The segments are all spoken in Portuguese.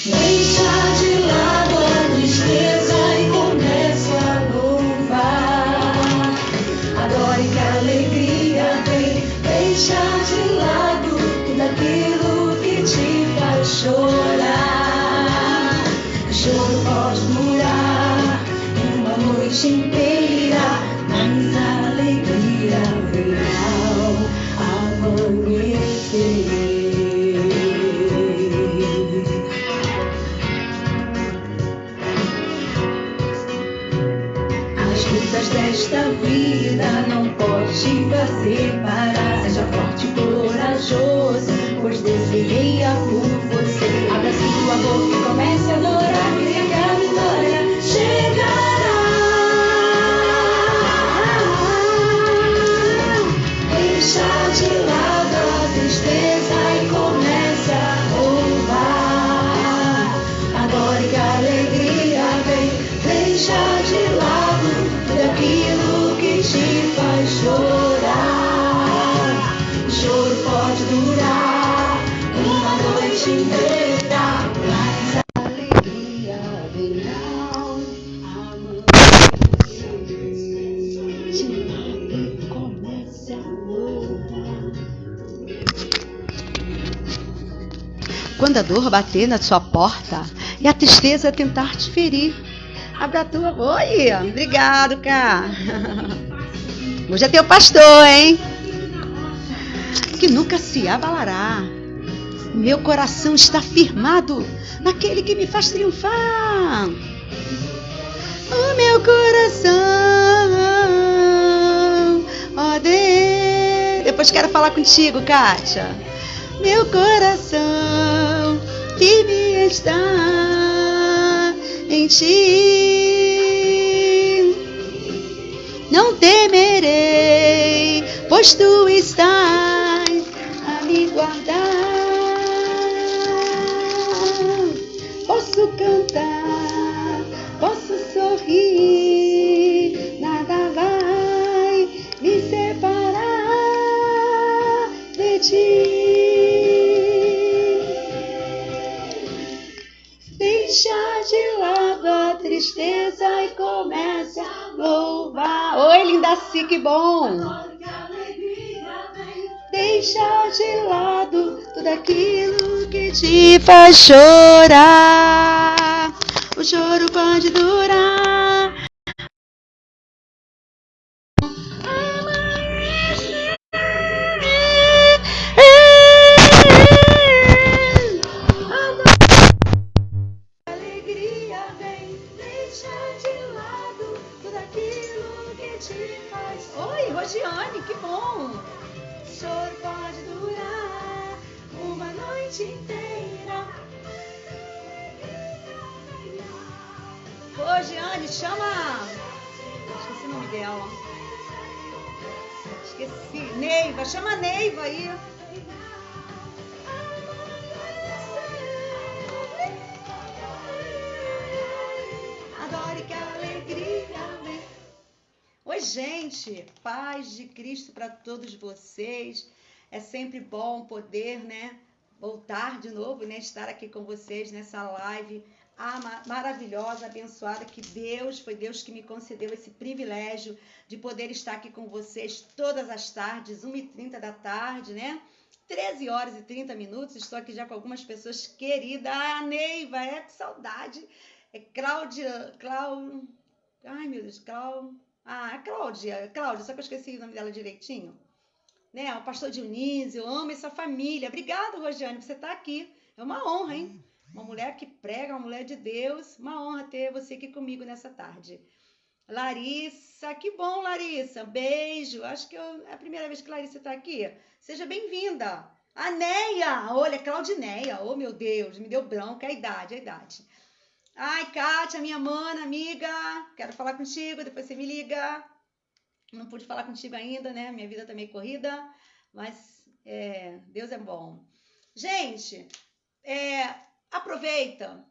Deixa de lado a tristeza e comece a louvar. Adore que a alegria vem. Deixa de lado tudo aquilo que te faz chorar. O choro pode durar uma noite inteira, mas a alegria virá ao amanhecer. Desta vida não pode te fazer parar. Seja forte e corajoso, pois descerei por você. Abra sua boca e comece a adorar, que a vitória chegará. Deixa de lado a tristeza e comece a louvar. Adore que a alegria vem. Deixa de lado aquilo que te faz chorar. O choro pode durar uma noite inteira, mas a alegria virá amanhã. E comece a louvar. Quando a dor bater na sua porta e a tristeza tentar te ferir, abra a tua boca. Oi, obrigado, cara. Hoje é teu pastor, hein? Que nunca se abalará. Meu coração está firmado naquele que me faz triunfar. O meu coração, ó Deus. Depois quero falar contigo, Kátia. Meu coração firme está em ti, não temerei, pois tu estás a me guardar. Posso cantar, posso sorrir, nada vai me separar de ti. Deixa de lado a tristeza e comece a louvar. Oi, Lindaci, que bom! Deixa de lado tudo aquilo que te faz chorar. O choro pode durar. Oi, Rosiane, que bom! O choro pode durar uma noite inteira. Rosiane, chama... Esqueci o nome dela. Esqueci. Neiva, chama a Neiva aí. Adore que a alegria vem. Oi, gente, paz de Cristo para todos vocês. É sempre bom poder, né, voltar de novo, né, estar aqui com vocês nessa live maravilhosa, abençoada, que foi Deus que me concedeu esse privilégio de poder estar aqui com vocês todas as tardes, 1h30 da tarde, né, 13h30. Estou aqui já com algumas pessoas queridas. Ah, Neiva, que saudade. É Cláudia, ai meu Deus, a Cláudia, só que eu esqueci o nome dela direitinho. Né? O pastor Dionísio, eu amo essa família. Obrigada, Rosiane, por você estar aqui. É uma honra, hein? Uma mulher que prega, uma mulher de Deus. Uma honra ter você aqui comigo nessa tarde. Larissa, que bom, Larissa. Beijo. Acho que é a primeira vez que Larissa está aqui. Seja bem-vinda. A Neia, olha, Claudineia. Oh, meu Deus, me deu bronca. A idade. Ai, Kátia, minha mana, amiga, quero falar contigo, depois você me liga. Não pude falar contigo ainda, né? Minha vida tá meio corrida, mas Deus é bom. Gente, aproveita,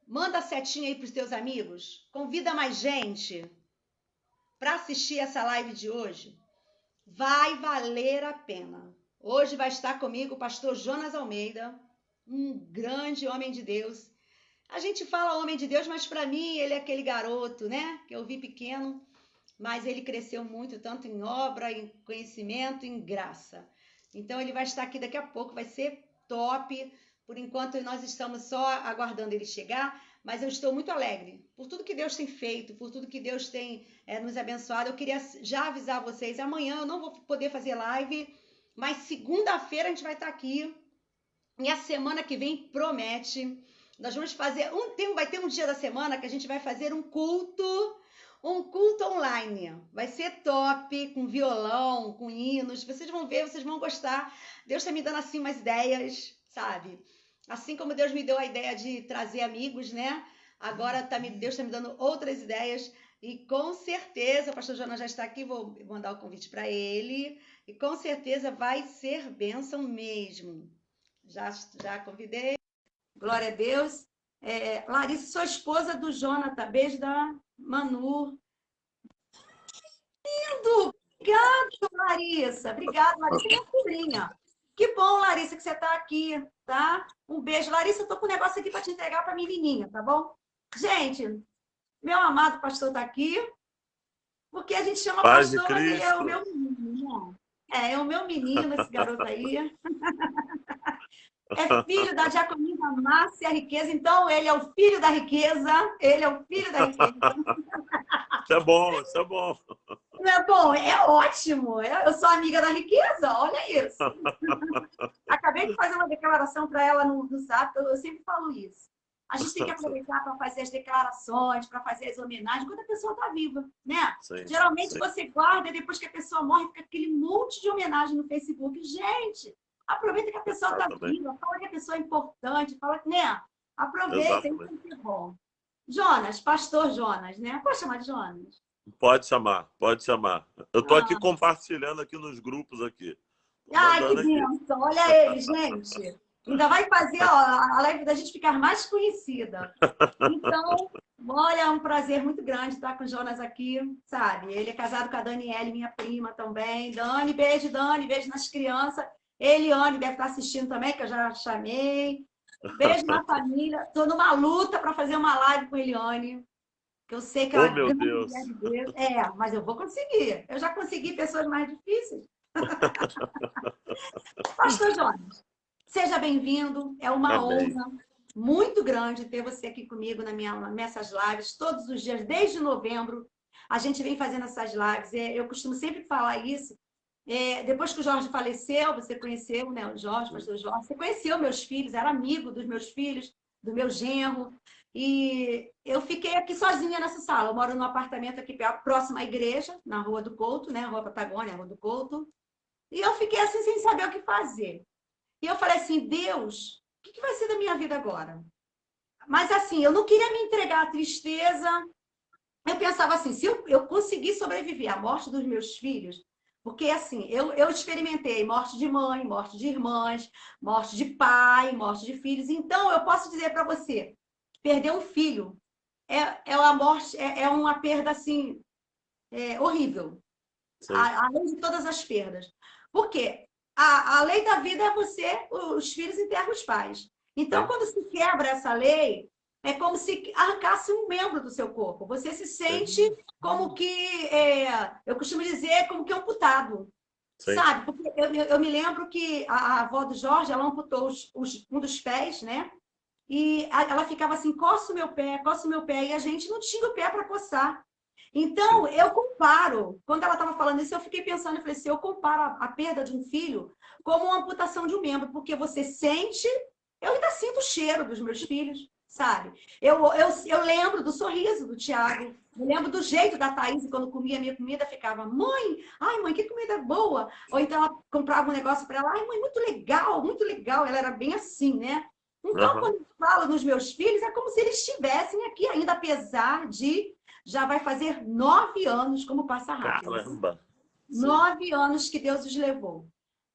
manda a setinha aí pros teus amigos, convida mais gente para assistir essa live de hoje. Vai valer a pena. Hoje vai estar comigo o pastor Jonas Almeida, um grande homem de Deus, A gente fala homem de Deus, mas para mim ele é aquele garoto, né? Que eu vi pequeno, mas ele cresceu muito, tanto em obra, em conhecimento, em graça. Então ele vai estar aqui daqui a pouco, vai ser top. Por enquanto nós estamos só aguardando ele chegar, mas eu estou muito alegre por tudo que Deus tem feito, por tudo que Deus tem nos abençoado. Eu queria já avisar vocês, amanhã eu não vou poder fazer live, mas segunda-feira a gente vai estar aqui. E a semana que vem promete. Nós vamos fazer vai ter um dia da semana que a gente vai fazer um culto online. Vai ser top, com violão, com hinos. Vocês vão ver, vocês vão gostar. Deus está me dando assim umas ideias, sabe? Assim como Deus me deu a ideia de trazer amigos, né? Agora Deus está me dando outras ideias. E com certeza, o pastor Jonas já está aqui, vou mandar o convite para ele. E com certeza vai ser bênção mesmo. Já convidei. Glória a Deus. Larissa, sou esposa do Jonathan. Beijo da Manu. Lindo! Obrigada, Larissa. Obrigada, Larissa, minha sobrinha. Que bom, Larissa, que você está aqui, tá? Um beijo. Larissa, eu tô com um negócio aqui para te entregar para minha menininha, tá bom? Gente, meu amado pastor está aqui, porque a gente chama Paz de pastor, mas ele é o Cristo. meu menino. É o meu menino, esse garoto aí. É filho da diaconisa Márcia Riqueza, então ele é o filho da riqueza. Ele é o filho da riqueza. Isso é bom, isso é bom. Não é bom? É ótimo. Eu sou amiga da riqueza, olha isso. Acabei de fazer uma declaração para ela no Zap, eu sempre falo isso. A gente tem que aproveitar para fazer as declarações, para fazer as homenagens, quando a pessoa está viva, né? Sim, Geralmente sim. você guarda e depois que a pessoa morre, fica aquele monte de homenagem no Facebook. Gente, aproveita que a pessoa está viva, fala que a pessoa é importante, fala que, né? Aproveita, isso é bom. Jonas, pastor Jonas, né? Pode chamar de Jonas? Pode chamar, pode chamar. Eu estou aqui compartilhando aqui nos grupos aqui. Ai, que bênção! Olha ele, gente. Ainda vai fazer a live da gente ficar mais conhecida. Então, olha, é um prazer muito grande estar com o Jonas aqui, sabe? Ele é casado com a Daniele, minha prima também. Dani, beijo nas crianças. Eliane deve estar assistindo também, que eu já chamei. Beijo na família. Estou numa luta para fazer uma live com a Eliane, que eu sei que ela meu Deus. mulher de Deus. Mas eu vou conseguir. Eu já consegui pessoas mais difíceis. Pastor Jonas, seja bem-vindo. É uma honra muito grande ter você aqui comigo nessas lives, todos os dias, desde novembro. A gente vem fazendo essas lives. Eu costumo sempre falar isso. Depois que o Jorge faleceu, você conheceu, né, o Jorge, o pastor Jorge, você conheceu meus filhos, era amigo dos meus filhos, do meu genro. E eu fiquei aqui sozinha nessa sala. Eu moro num apartamento aqui próximo à igreja, na Rua do Couto, né, Rua Patagônia, Rua do Couto. E eu fiquei assim, sem saber o que fazer. E eu falei assim, Deus, o que vai ser da minha vida agora? Mas assim, eu não queria me entregar à tristeza. Eu pensava assim, se eu conseguir sobreviver à morte dos meus filhos, porque assim, eu experimentei morte de mãe, morte de irmãs, morte de pai, morte de filhos. Então, eu posso dizer para você, perder um filho é uma morte, é uma perda assim, horrível. Além de todas as perdas. Por quê? A lei da vida é os filhos enterram os pais. Então, quando se quebra essa lei, é como se arrancasse um membro do seu corpo. Você se sente como que, eu costumo dizer, como que amputado. Sabe? Porque eu me lembro que a avó do Jorge, ela amputou um dos pés, né? E ela ficava assim, coça o meu pé, e a gente não tinha o pé para coçar. Então, eu comparo, quando ela estava falando isso, eu fiquei pensando, eu falei assim, eu comparo a perda de um filho como uma amputação de um membro, porque você sente, eu ainda sinto o cheiro dos meus filhos, sabe? Eu lembro do sorriso do Tiago, eu lembro do jeito da Thaís, quando comia a minha comida, ficava, ai mãe, que comida boa! Ou então ela comprava um negócio para ela, ai mãe, muito legal, ela era bem assim, né? Então, quando eu falo nos meus filhos, é como se eles estivessem aqui ainda, apesar de já vai fazer 9 anos, como passa rápido. Caramba! 9 anos que Deus os levou.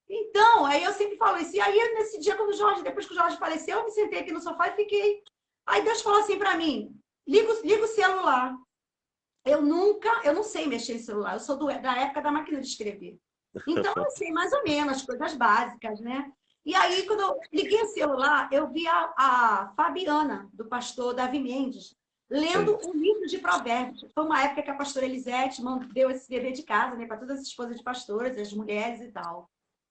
Então, aí eu sempre falo isso. E aí, nesse dia, depois que o Jorge faleceu, eu me sentei aqui no sofá e fiquei. Aí Deus falou assim para mim: liga o celular. Eu não sei mexer em celular. Eu sou da época da máquina de escrever. Então, eu sei mais ou menos as coisas básicas, né? E aí, quando eu liguei o celular, eu vi a Fabiana, do pastor Davi Mendes, lendo Sim. um livro de provérbios. Foi uma época que a pastora Elisete deu esse dever de casa, né, para todas as esposas de pastores, as mulheres e tal.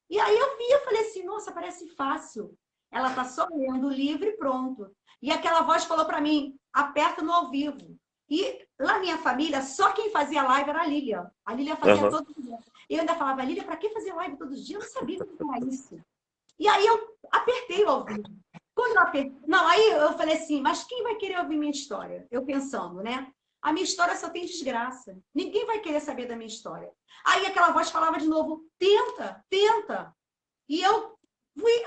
E aí eu vi, eu falei assim, nossa, parece fácil. Ela tá só lendo o livro e pronto. E aquela voz falou para mim, aperta no ao vivo. E lá na minha família, só quem fazia live era a Lília. A Lília fazia Aham. todo dia. Eu ainda falava, Lília, para que fazer live todo dia? Eu não sabia o que era isso. E aí eu apertei o ao vivo. Quando eu apertei... Não, aí eu falei assim, mas quem vai querer ouvir minha história? Eu pensando, né? A minha história só tem desgraça. Ninguém vai querer saber da minha história. Aí aquela voz falava de novo, tenta, tenta. E eu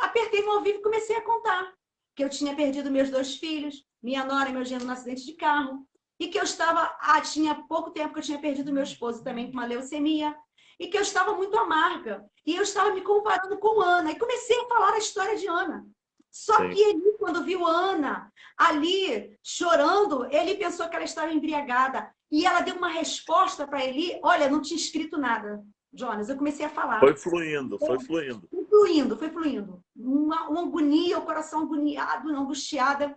apertei no ao vivo e comecei a contar que eu tinha perdido meus 2 filhos, minha nora e meu genro no acidente de carro, e que eu estava, tinha pouco tempo que eu tinha perdido meu esposo também com uma leucemia, e que eu estava muito amarga, e eu estava me comparando com Ana, e comecei a falar a história de Ana. Só Sim. que ele, quando viu Ana ali chorando, ele pensou que ela estava embriagada, e ela deu uma resposta para ele, olha, não tinha escrito nada, Jonas, eu comecei a falar. Foi fluindo, foi fluindo. Foi fluindo, foi fluindo. Uma agonia, o coração agoniado, angustiada.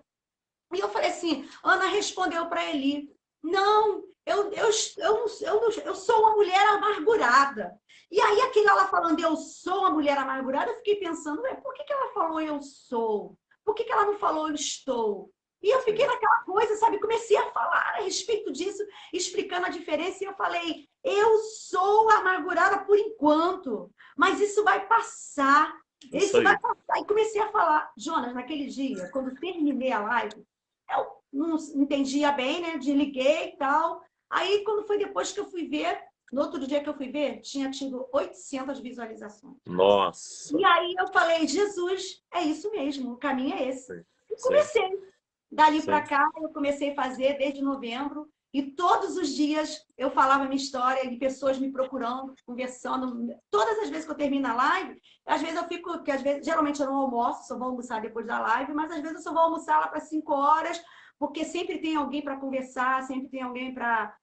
E eu falei assim, Ana respondeu para ele, não, eu sou uma mulher amargurada. E aí, aquele ela falando, eu sou uma mulher amargurada, eu fiquei pensando, ué, por que ela falou eu sou? Por que ela não falou eu estou? E eu fiquei Sim. naquela coisa, sabe? Comecei a falar a respeito disso, explicando a diferença, e eu falei, eu sou amargurada por enquanto, mas isso vai passar. Isso Isso vai aí. passar. E comecei a falar, Jonas, naquele dia, quando terminei a live, eu não entendia bem, né? Desliguei e tal. Aí, quando foi depois que eu fui ver, no outro dia que eu fui ver, tinha tido 800 visualizações. E Nossa. aí eu falei, Jesus, é isso mesmo, o caminho é esse. Sim. E Sim. comecei. Dali para Sim. cá, eu comecei a fazer desde novembro. E todos os dias eu falava minha história e pessoas me procurando, conversando. Todas as vezes que eu termino a live, às vezes eu fico, porque às vezes, geralmente eu não almoço, só vou almoçar depois da live, mas às vezes eu só vou almoçar lá para 5 horas, porque sempre tem alguém para conversar, sempre tem alguém para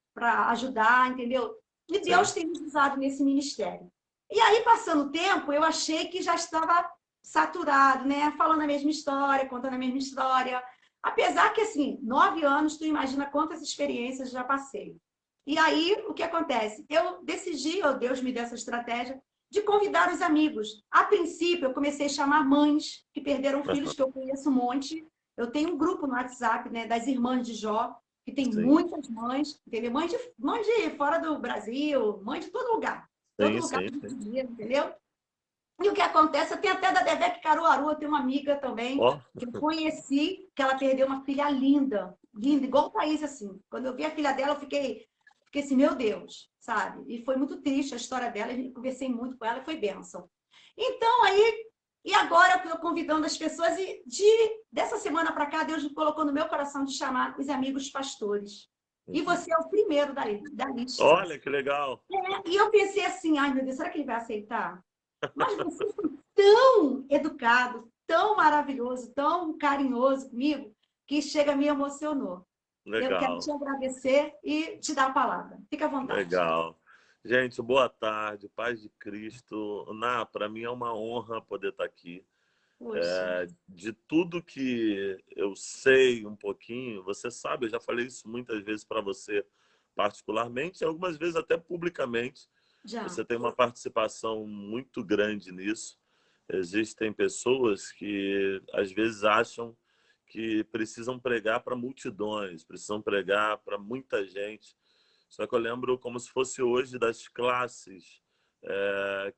ajudar, entendeu? E Deus Sim. tem me usado nesse ministério. E aí, passando o tempo, eu achei que já estava saturado, né? Falando a mesma história, contando a mesma história. Apesar que, assim, 9 anos, tu imagina quantas experiências já passei. E aí, o que acontece? Eu decidi, ou Deus me deu essa estratégia, de convidar os amigos. A princípio, eu comecei a chamar mães que perderam filhos, Aham. que eu conheço um monte. Eu tenho um grupo no WhatsApp, né, das irmãs de Jó, que tem Sim. muitas mães, entendeu? Mães de fora do Brasil, mães de todo lugar. Todo Sim, lugar sim, do sim. dinheiro, entendeu? E o que acontece, eu tenho até da Devec Caruaru, eu tenho uma amiga também, Ó, que eu conheci, que ela perdeu uma filha linda, linda, igual o Thaís, assim. Quando eu vi a filha dela, eu fiquei assim, meu Deus, sabe? E foi muito triste a história dela, eu conversei muito com ela, e foi bênção. Então, aí, e agora eu estou convidando as pessoas, e dessa semana para cá, Deus me colocou no meu coração de chamar os amigos pastores. E uhum. você é o primeiro da lista. Olha que legal. E eu pensei assim, ai meu Deus, será que ele vai aceitar? Mas você foi tão educado, tão maravilhoso, tão carinhoso comigo, que chega, me emocionou. Eu quero Legal. te agradecer e te dar a palavra. Fica à vontade. Legal. Gente, boa tarde, paz de Cristo. Para mim é uma honra poder estar aqui. Poxa, De tudo que eu sei um pouquinho, você sabe, eu já falei isso muitas vezes para você particularmente, e algumas vezes até publicamente. já. Você tem uma participação muito grande nisso. Existem pessoas que às vezes acham que precisam pregar para multidões, precisam pregar para muita gente. Só que eu lembro como se fosse hoje das classes,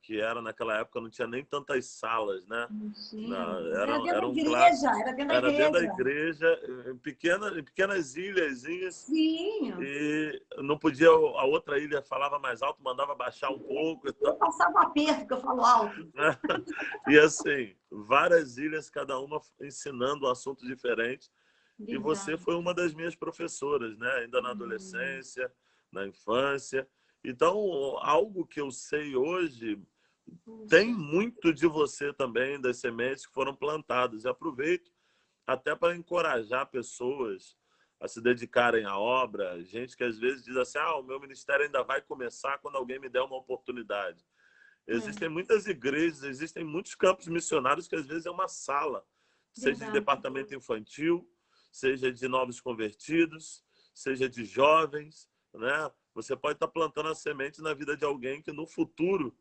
que era naquela época, não tinha nem tantas salas, né? Imagina. Não, Era eram, dentro da eram igreja, classes, era dentro da era dentro da igreja. igreja, em pequenas ilhazinhas, Sim. e não podia, a outra ilha falava mais alto, mandava baixar um pouco e Eu tal. passava um aperto, que eu falo alto. E assim, várias ilhas, cada uma ensinando um assunto diferente. E você Verdade. foi uma das minhas professoras, né? Ainda na adolescência, na infância. Então, algo que eu sei hoje tem Puxa. muito de você também, das sementes que foram plantadas. E aproveito até para encorajar pessoas a se dedicarem à obra. Gente que às vezes diz assim, o meu ministério ainda vai começar quando alguém me der uma oportunidade. Existem muitas igrejas, existem muitos campos missionários que às vezes é uma sala, seja de Verdade. departamento infantil, seja de novos convertidos, seja de jovens, né? Você pode estar plantando a semente na vida de alguém que no futuro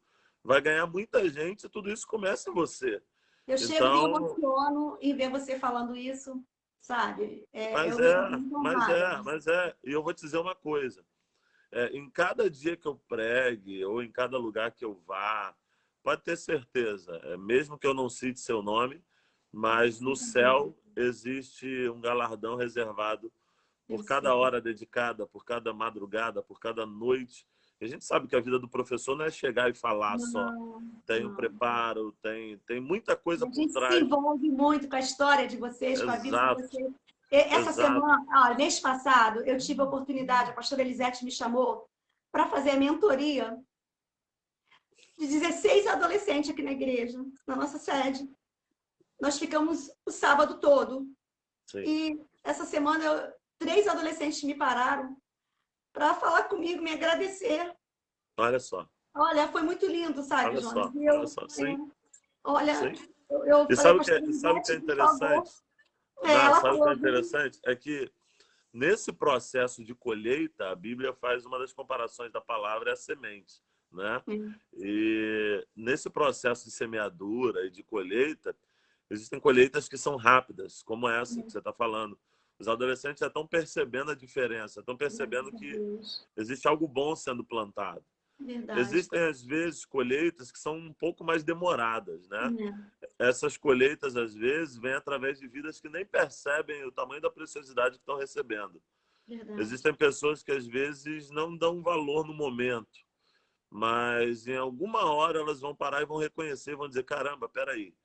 vai ganhar muita gente e tudo isso começa em você. Eu chego e me Então, emociono em ver você falando isso, sabe? mas Eu me sinto é, muito mas honrada. é, mas é. E eu vou te dizer uma coisa. Em cada dia que eu pregue ou em cada lugar que eu vá, pode ter certeza, mesmo que eu não cite seu nome, mas no céu existe um galardão reservado Eu por cada sei. hora dedicada, por cada madrugada, por cada noite. E a gente sabe que a vida do professor não é chegar e falar só. Não, Tem um não. preparo, tem muita coisa A por gente se trás. envolve muito com a história de vocês, com a vida de Exato, vocês. Essa exato. semana, mês passado, eu tive a oportunidade, a pastora Elisete me chamou para fazer a mentoria de 16 adolescentes aqui na igreja, na nossa sede. Nós ficamos o sábado todo. Sim. E essa semana, 3 adolescentes me pararam para falar comigo, me agradecer. Olha só, Olha, foi muito lindo, sabe, olha Jonas? só, olha só. Sim, Olha, sim. eu E falei, sabe o que pastor sabe o que é Elisete, por favor. interessante? Não, Ela sabe o que é falou, interessante? É que nesse processo de colheita, a Bíblia faz uma das comparações da palavra é a semente, né? E nesse processo de semeadura e de colheita, existem colheitas que são rápidas, como essa que você está falando. Os adolescentes já estão percebendo a diferença, estão percebendo graças a que Deus. existe algo bom sendo plantado. Verdade. Existem, às vezes, colheitas que são um pouco mais demoradas, né? É, Essas colheitas, às vezes, vêm através de vidas que nem percebem o tamanho da preciosidade que estão recebendo. verdade. Existem pessoas que, às vezes, não dão valor no momento, mas em alguma hora elas vão parar e vão reconhecer, vão dizer, caramba, peraí,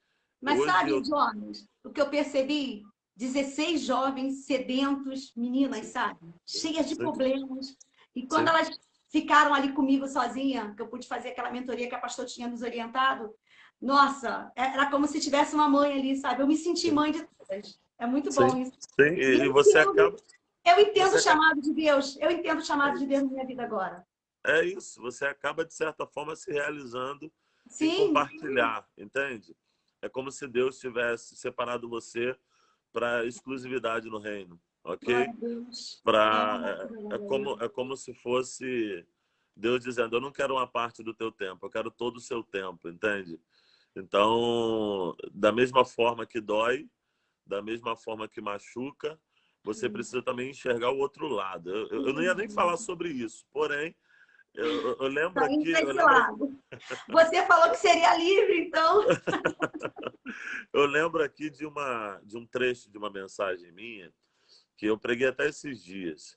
Mas hoje sabe, eu... Jonas, o que eu percebi? 16 jovens sedentos, meninas, Sim, sabe? Cheias de sim, problemas. E quando sim, elas ficaram ali comigo sozinha, que eu pude fazer aquela mentoria que a pastora tinha nos orientado, nossa, era como se tivesse uma mãe ali, sabe? Eu me senti sim, mãe de todas. É muito sim, bom isso. sim. E E você acaba... eu entendo Você o acaba... chamado de Deus. Eu entendo o É chamado de Deus isso. na minha vida agora. É isso. Você acaba, de certa forma, se realizando em Sim, compartilhar, entende? É como se Deus tivesse separado você para exclusividade no reino, glória ok? a Deus. É como se fosse Deus dizendo, eu não quero uma parte do teu tempo, eu quero todo o seu tempo, entende? Então, da mesma forma que dói, da mesma forma que machuca, você precisa também enxergar o outro lado. Eu não ia nem falar sobre isso, porém, eu lembro Está aqui, indo para esse lado. Você falou que seria livre, então. eu lembro aqui de um trecho de uma mensagem minha que eu preguei até esses dias.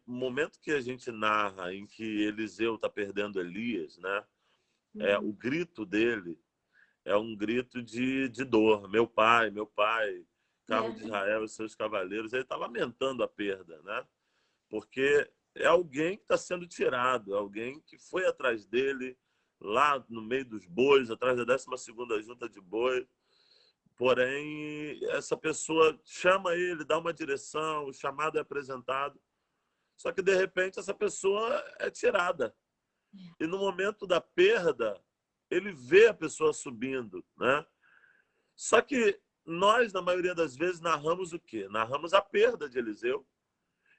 O momento que a gente narra em que Eliseu está perdendo Elias, né? O grito dele é um grito de dor. Meu pai, carro de É, Israel e seus cavaleiros. Ele está lamentando a perda, né? Porque é alguém que está sendo tirado, é alguém que foi atrás dele lá no meio dos bois, atrás da 12ª junta de boi. Porém, essa pessoa chama ele, dá uma direção, o chamado é apresentado. Só que, de repente, essa pessoa é tirada. E no momento da perda, ele vê a pessoa subindo, né? Só que nós, na maioria das vezes, narramos o quê? Narramos a perda de Eliseu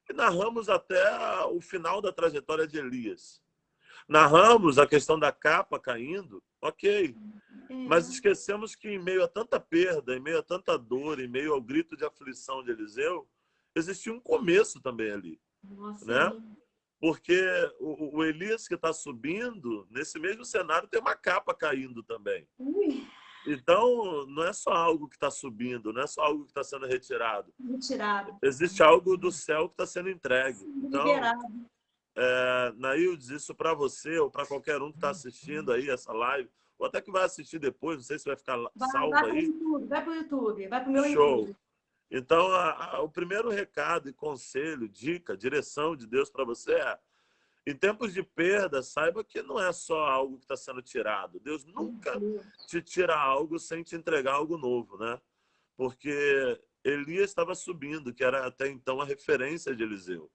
e narramos até o final da trajetória de Elias. Narramos a questão da capa caindo, ok. Mas é. esquecemos que em meio a tanta perda, em meio a tanta dor, em meio ao grito de aflição de Eliseu, existia um começo também ali, Nossa, né? Porque o Elias que está subindo, nesse mesmo cenário, tem uma capa caindo também. ui, Então, não é só algo que está subindo, não é só algo que está sendo retirado. retirado, Existe algo do céu que está sendo entregue. Então, liberado. Naildes, isso para você ou para qualquer um que está assistindo aí essa live, ou até que vai assistir depois, não sei se vai ficar salvo Vai para o aí, YouTube, vai para o YouTube, vai para o meu show. YouTube. Então, o primeiro recado e conselho, dica, direção de Deus para você é: em tempos de perda, saiba que não é só algo que está sendo tirado. Deus nunca te tira algo sem te entregar algo novo, né? Porque Elias estava subindo, que era até então a referência de Eliseu.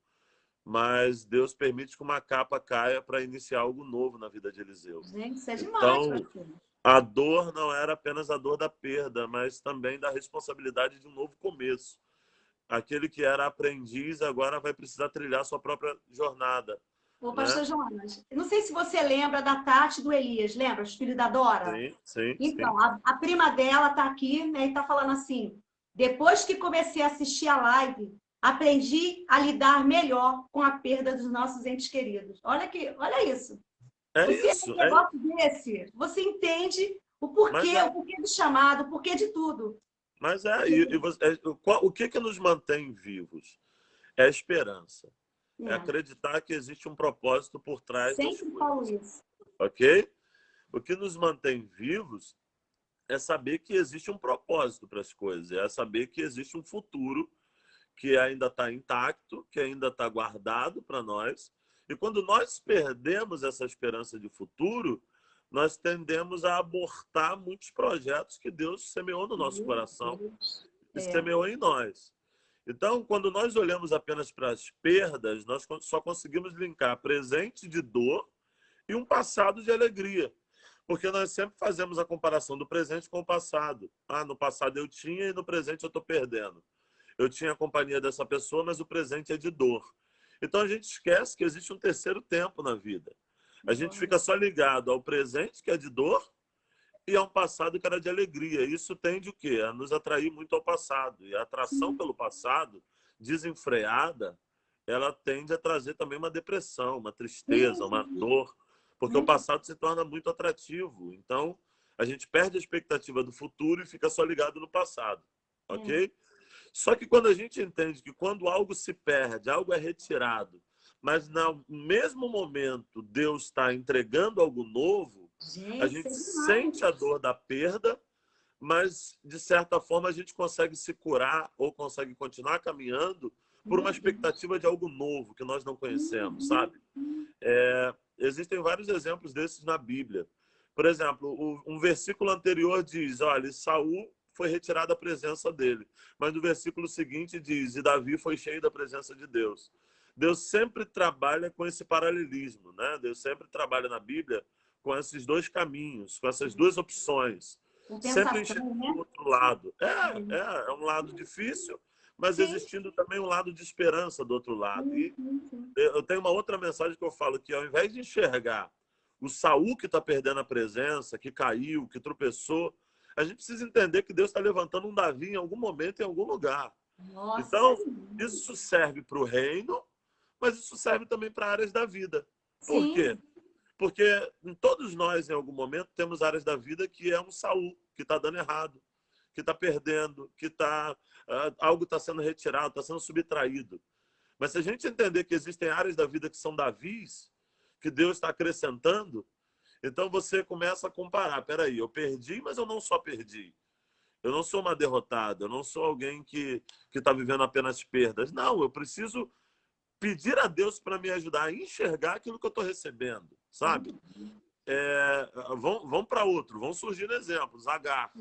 mas Deus permite que uma capa caia para iniciar algo novo na vida de Eliseu. Gente, isso é demais, Então, pastor. a dor não era apenas a dor da perda, mas também da responsabilidade de um novo começo. Aquele que era aprendiz agora vai precisar trilhar sua própria jornada, Ô, né? pastor Jonas, eu não sei se você lembra da Tati e do Elias, lembra? Os filhos da Dora? Sim, sim, sim. Então, a prima dela está aqui, né, e está falando assim: depois que comecei a assistir a live, aprendi a lidar melhor com a perda dos nossos entes queridos. Olha isso. É Você é um isso, negócio desse, você entende mas o porquê do chamado, o porquê de tudo. o que nos mantém vivos? É a esperança. É É, acreditar que existe um propósito por trás das sempre falo coisas, isso. ok? O que nos mantém vivos é saber que existe um propósito para as coisas, é saber que existe um futuro que ainda está intacto, que ainda está guardado para nós. E quando nós perdemos essa esperança de futuro, nós tendemos a abortar muitos projetos que Deus semeou no nosso Meu coração Deus. e É. semeou em nós. Então, quando nós olhamos apenas para as perdas, nós só conseguimos linkar presente de dor e um passado de alegria. Porque nós sempre fazemos a comparação do presente com o passado. Ah, no passado eu tinha e no presente eu estou perdendo. Eu tinha a companhia dessa pessoa, mas o presente é de dor. Então a gente esquece que existe um terceiro tempo na vida. A gente fica só ligado ao presente, que é de dor, e a um passado que era de alegria. Isso tende o quê? A nos atrair muito ao passado. E a atração pelo passado, desenfreada, ela tende a trazer também uma depressão, uma tristeza, uma dor, porque o passado se torna muito atrativo. Então, a gente perde a expectativa do futuro e fica só ligado no passado, ok? Só que quando a gente entende que quando algo se perde, algo é retirado, mas no mesmo momento Deus está entregando algo novo, a Gente, isso gente é demais. sente a dor da perda, mas de certa forma a gente consegue se curar ou consegue continuar caminhando por uma Meu Deus. expectativa de algo novo que nós não conhecemos, Uhum. sabe? Existem vários exemplos desses na Bíblia. Por exemplo, um versículo anterior diz, olha, Saul foi retirado da presença dele. Mas no versículo seguinte diz, e Davi foi cheio da presença de Deus. Deus sempre trabalha com esse paralelismo, né? Deus sempre trabalha na Bíblia com esses dois caminhos, com essas duas opções. Sempre enxergando Compensação, o né? outro lado. É um lado difícil, mas Sim. existindo também um lado de esperança do outro lado. E Sim. eu tenho uma outra mensagem que eu falo que ao invés de enxergar o Saul que está perdendo a presença, que caiu, que tropeçou, a gente precisa entender que Deus está levantando um Davi em algum momento, em algum lugar. Nossa Então, Senhora. isso serve para o reino, mas isso serve também para áreas da vida. Por quê? Sim. Porque todos nós, em algum momento, temos áreas da vida que é um Saul, que está dando errado, que está perdendo, que algo está sendo retirado, está sendo subtraído. Mas se a gente entender que existem áreas da vida que são Davis, que Deus está acrescentando, então você começa a comparar. Peraí, eu perdi, mas eu não só perdi. Eu não sou uma derrotada, eu não sou alguém que está vivendo apenas perdas. Não, eu preciso pedir a Deus para me ajudar a enxergar aquilo que eu estou recebendo, sabe? Vão para outro, vão surgindo exemplos. Agar.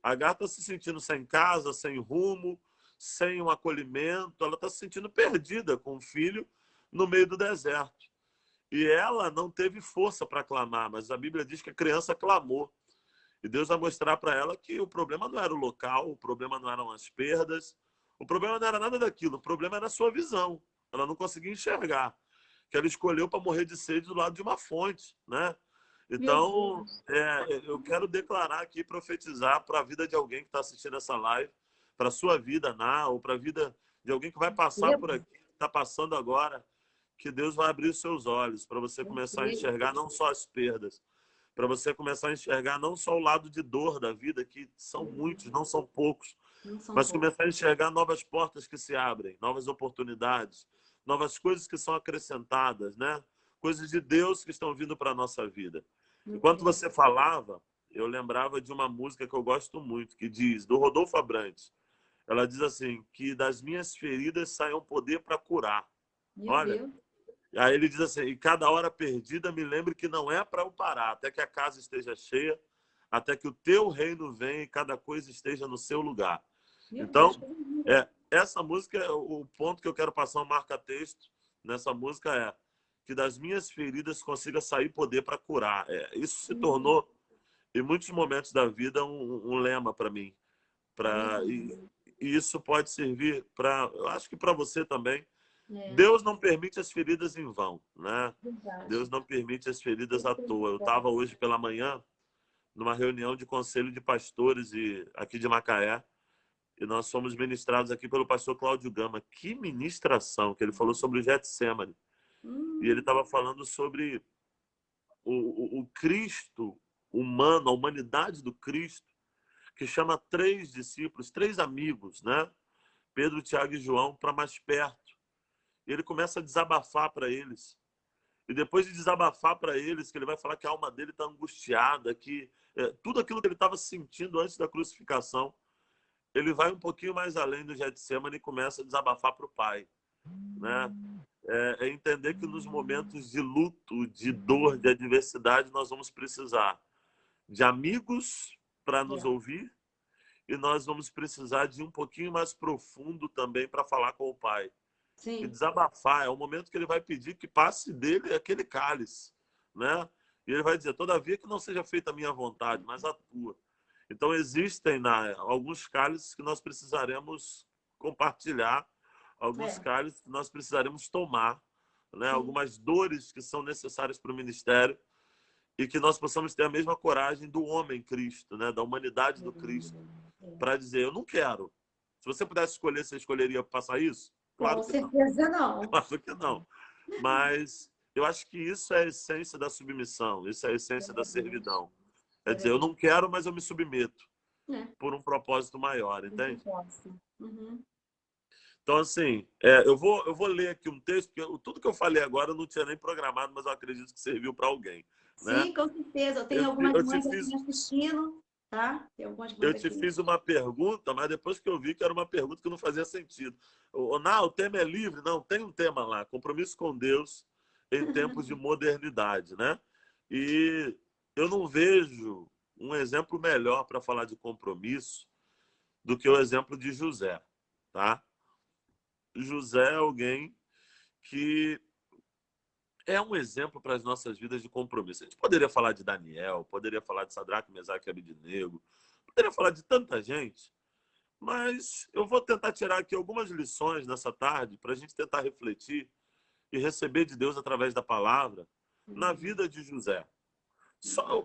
Agar está se sentindo sem casa, sem rumo, sem um acolhimento. Ela está se sentindo perdida com o filho no meio do deserto. E ela não teve força para clamar, mas a Bíblia diz que a criança clamou. E Deus vai mostrar para ela que o problema não era o local, o problema não eram as perdas, o problema não era nada daquilo, o problema era a sua visão. Ela não conseguia enxergar. Que ela escolheu para morrer de sede do lado de uma fonte, né? Meu Então, Deus. eu quero declarar aqui, profetizar para a vida de alguém que está assistindo essa live, para a sua vida, ou para a vida de alguém que vai passar por aqui, que está passando agora, que Deus vai abrir os seus olhos para você começar a enxergar não só as perdas, para você começar a enxergar não só o lado de dor da vida, que são muitos, não são poucos, Não são mas poucos. começar a enxergar novas portas que se abrem, novas oportunidades, novas coisas que são acrescentadas, né? Coisas de Deus que estão vindo para a nossa vida. Meu Enquanto Deus. você falava, eu lembrava de uma música que eu gosto muito, que diz, do Rodolfo Abrantes. Ela diz assim, que das minhas feridas sai um poder para curar. Meu Olha, Deus. aí ele diz assim, e cada hora perdida me lembre que não é para eu parar, até que a casa esteja cheia, até que o teu reino venha e cada coisa esteja no seu lugar. Meu Deus. Então, essa música é o ponto que eu quero passar um marca-texto nessa música é que das minhas feridas consiga sair poder para curar. Isso se tornou, em muitos momentos da vida, um lema para mim. E isso pode servir para, eu acho que para você também. Deus não permite as feridas em vão, né? Deus não permite as feridas à toa. Eu estava hoje pela manhã numa reunião de conselho de pastores aqui de Macaé, e nós fomos ministrados aqui pelo pastor Cláudio Gama. Que ministração que ele falou sobre o Getsemane. E ele estava falando sobre o Cristo humano, a humanidade do Cristo, que chama 3 discípulos, 3 amigos, né? Pedro, Tiago e João, para mais perto. E ele começa a desabafar para eles. E depois de desabafar para eles, que ele vai falar que a alma dele está angustiada, que tudo aquilo que ele estava sentindo antes da crucificação, ele vai um pouquinho mais além do Getsemane e começa a desabafar para o Pai, né? É entender que nos momentos de luto, de dor, de adversidade, nós vamos precisar de amigos para nos ouvir, e nós vamos precisar de um pouquinho mais profundo também para falar com o Pai. Sim. E desabafar é o momento que ele vai pedir que passe dele aquele cálice, né? E ele vai dizer: todavia que não seja feita a minha vontade, mas a tua. Então existem alguns cálices que nós precisaremos compartilhar, alguns cálices que nós precisaremos tomar, né? Algumas dores que são necessárias para o ministério, e que nós possamos ter a mesma coragem do homem Cristo, né? Da humanidade do Cristo, para dizer: eu não quero. Se você pudesse escolher, você escolheria passar isso? Claro que não. Com certeza não. Claro que não. Mas eu acho que isso é a essência da submissão, isso é a essência da servidão. É dizer: eu não quero, mas eu me submeto por um propósito maior, entende? Então, assim, eu vou ler aqui um texto, porque tudo que eu falei agora eu não tinha nem programado, mas eu acredito que serviu para alguém. Né? Sim, com certeza. Eu tenho algumas mães aqui assistindo, tá? Tem algumas mães eu te fiz uma pergunta, mas depois que eu vi que era uma pergunta que não fazia sentido. O tema é livre? Não, tem um tema lá: compromisso com Deus em tempos de modernidade, né? E eu não vejo um exemplo melhor para falar de compromisso do que o exemplo de José, tá? José é alguém que é um exemplo para as nossas vidas de compromisso. A gente poderia falar de Daniel, poderia falar de Sadraque, Mesaque e Abednego, poderia falar de tanta gente, mas eu vou tentar tirar aqui algumas lições nessa tarde para a gente tentar refletir e receber de Deus através da palavra na vida de José.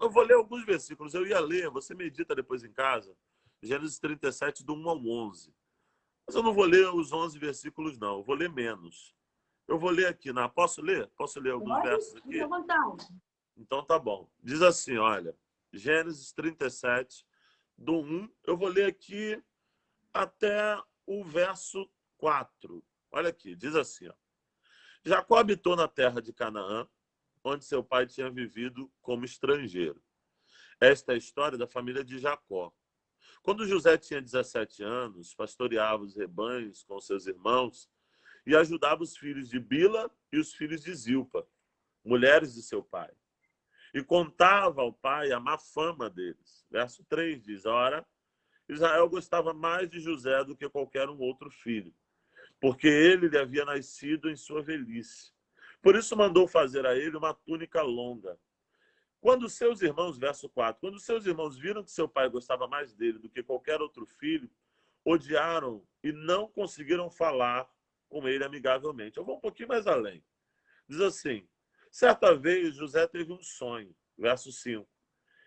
Eu vou ler alguns versículos, eu ia ler, você medita depois em casa, Gênesis 37, do 1 ao 11. Mas eu não vou ler os 11 versículos, não, eu vou ler menos. Eu vou ler aqui, posso ler? Posso ler alguns versos aqui? Fique à vontade. Então tá bom. Diz assim, olha, Gênesis 37, do 1, eu vou ler aqui até o verso 4. Olha aqui, diz assim, ó: Jacó habitou na terra de Canaã, onde seu pai tinha vivido como estrangeiro. Esta é a história da família de Jacó. Quando José tinha 17 anos, pastoreava os rebanhos com seus irmãos e ajudava os filhos de Bila e os filhos de Zilpa, mulheres de seu pai. E contava ao pai a má fama deles. Verso 3 diz: ora, Israel gostava mais de José do que qualquer um outro filho, porque ele lhe havia nascido em sua velhice. Por isso mandou fazer a ele uma túnica longa. Quando seus irmãos, verso 4, quando seus irmãos viram que seu pai gostava mais dele do que qualquer outro filho, odiaram e não conseguiram falar com ele amigavelmente. Eu vou um pouquinho mais além. Diz assim: certa vez José teve um sonho, verso 5.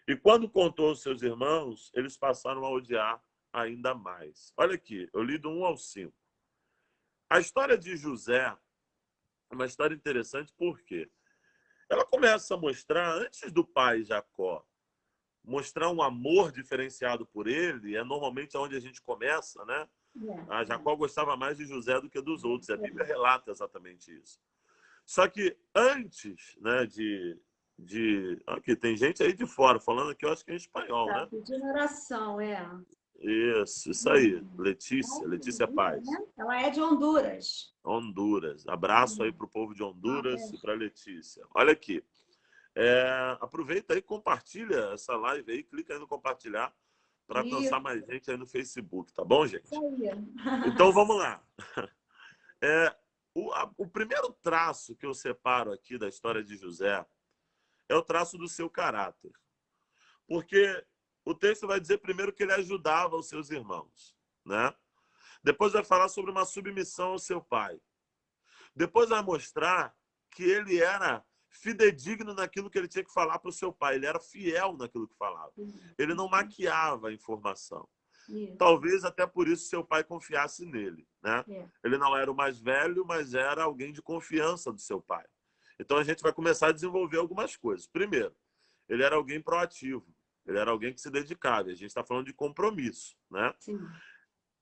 E quando contou aos seus irmãos, eles passaram a odiar ainda mais. Olha aqui, eu li do 1 ao 5. A história de José é uma história interessante porque ela começa a mostrar, antes do pai Jacó mostrar um amor diferenciado por ele, é normalmente onde a gente começa, né? A Jacó gostava mais de José do que dos outros. A Bíblia relata exatamente isso. Só que antes, né, aqui tem gente aí de fora falando aqui, eu acho que é em espanhol, né? De oração, Isso aí. Letícia Paz. Ela é de Honduras. Honduras. Abraço aí para o povo de Honduras e para Letícia. Olha aqui. Aproveita aí, compartilha essa live aí, clica aí no compartilhar para alcançar mais gente aí no Facebook, tá bom, gente? Então vamos lá. o primeiro traço que eu separo aqui da história de José é o traço do seu caráter. Porque o texto vai dizer primeiro que ele ajudava os seus irmãos, né? Depois vai falar sobre uma submissão ao seu pai. Depois vai mostrar que ele era fidedigno naquilo que ele tinha que falar para o seu pai. Ele era fiel naquilo que falava. Ele não maquiava a informação. Talvez até por isso seu pai confiasse nele, né? Ele não era o mais velho, mas era alguém de confiança do seu pai. Então a gente vai começar a desenvolver algumas coisas. Primeiro, ele era alguém proativo. Ele era alguém que se dedicava. A gente está falando de compromisso, né? Sim.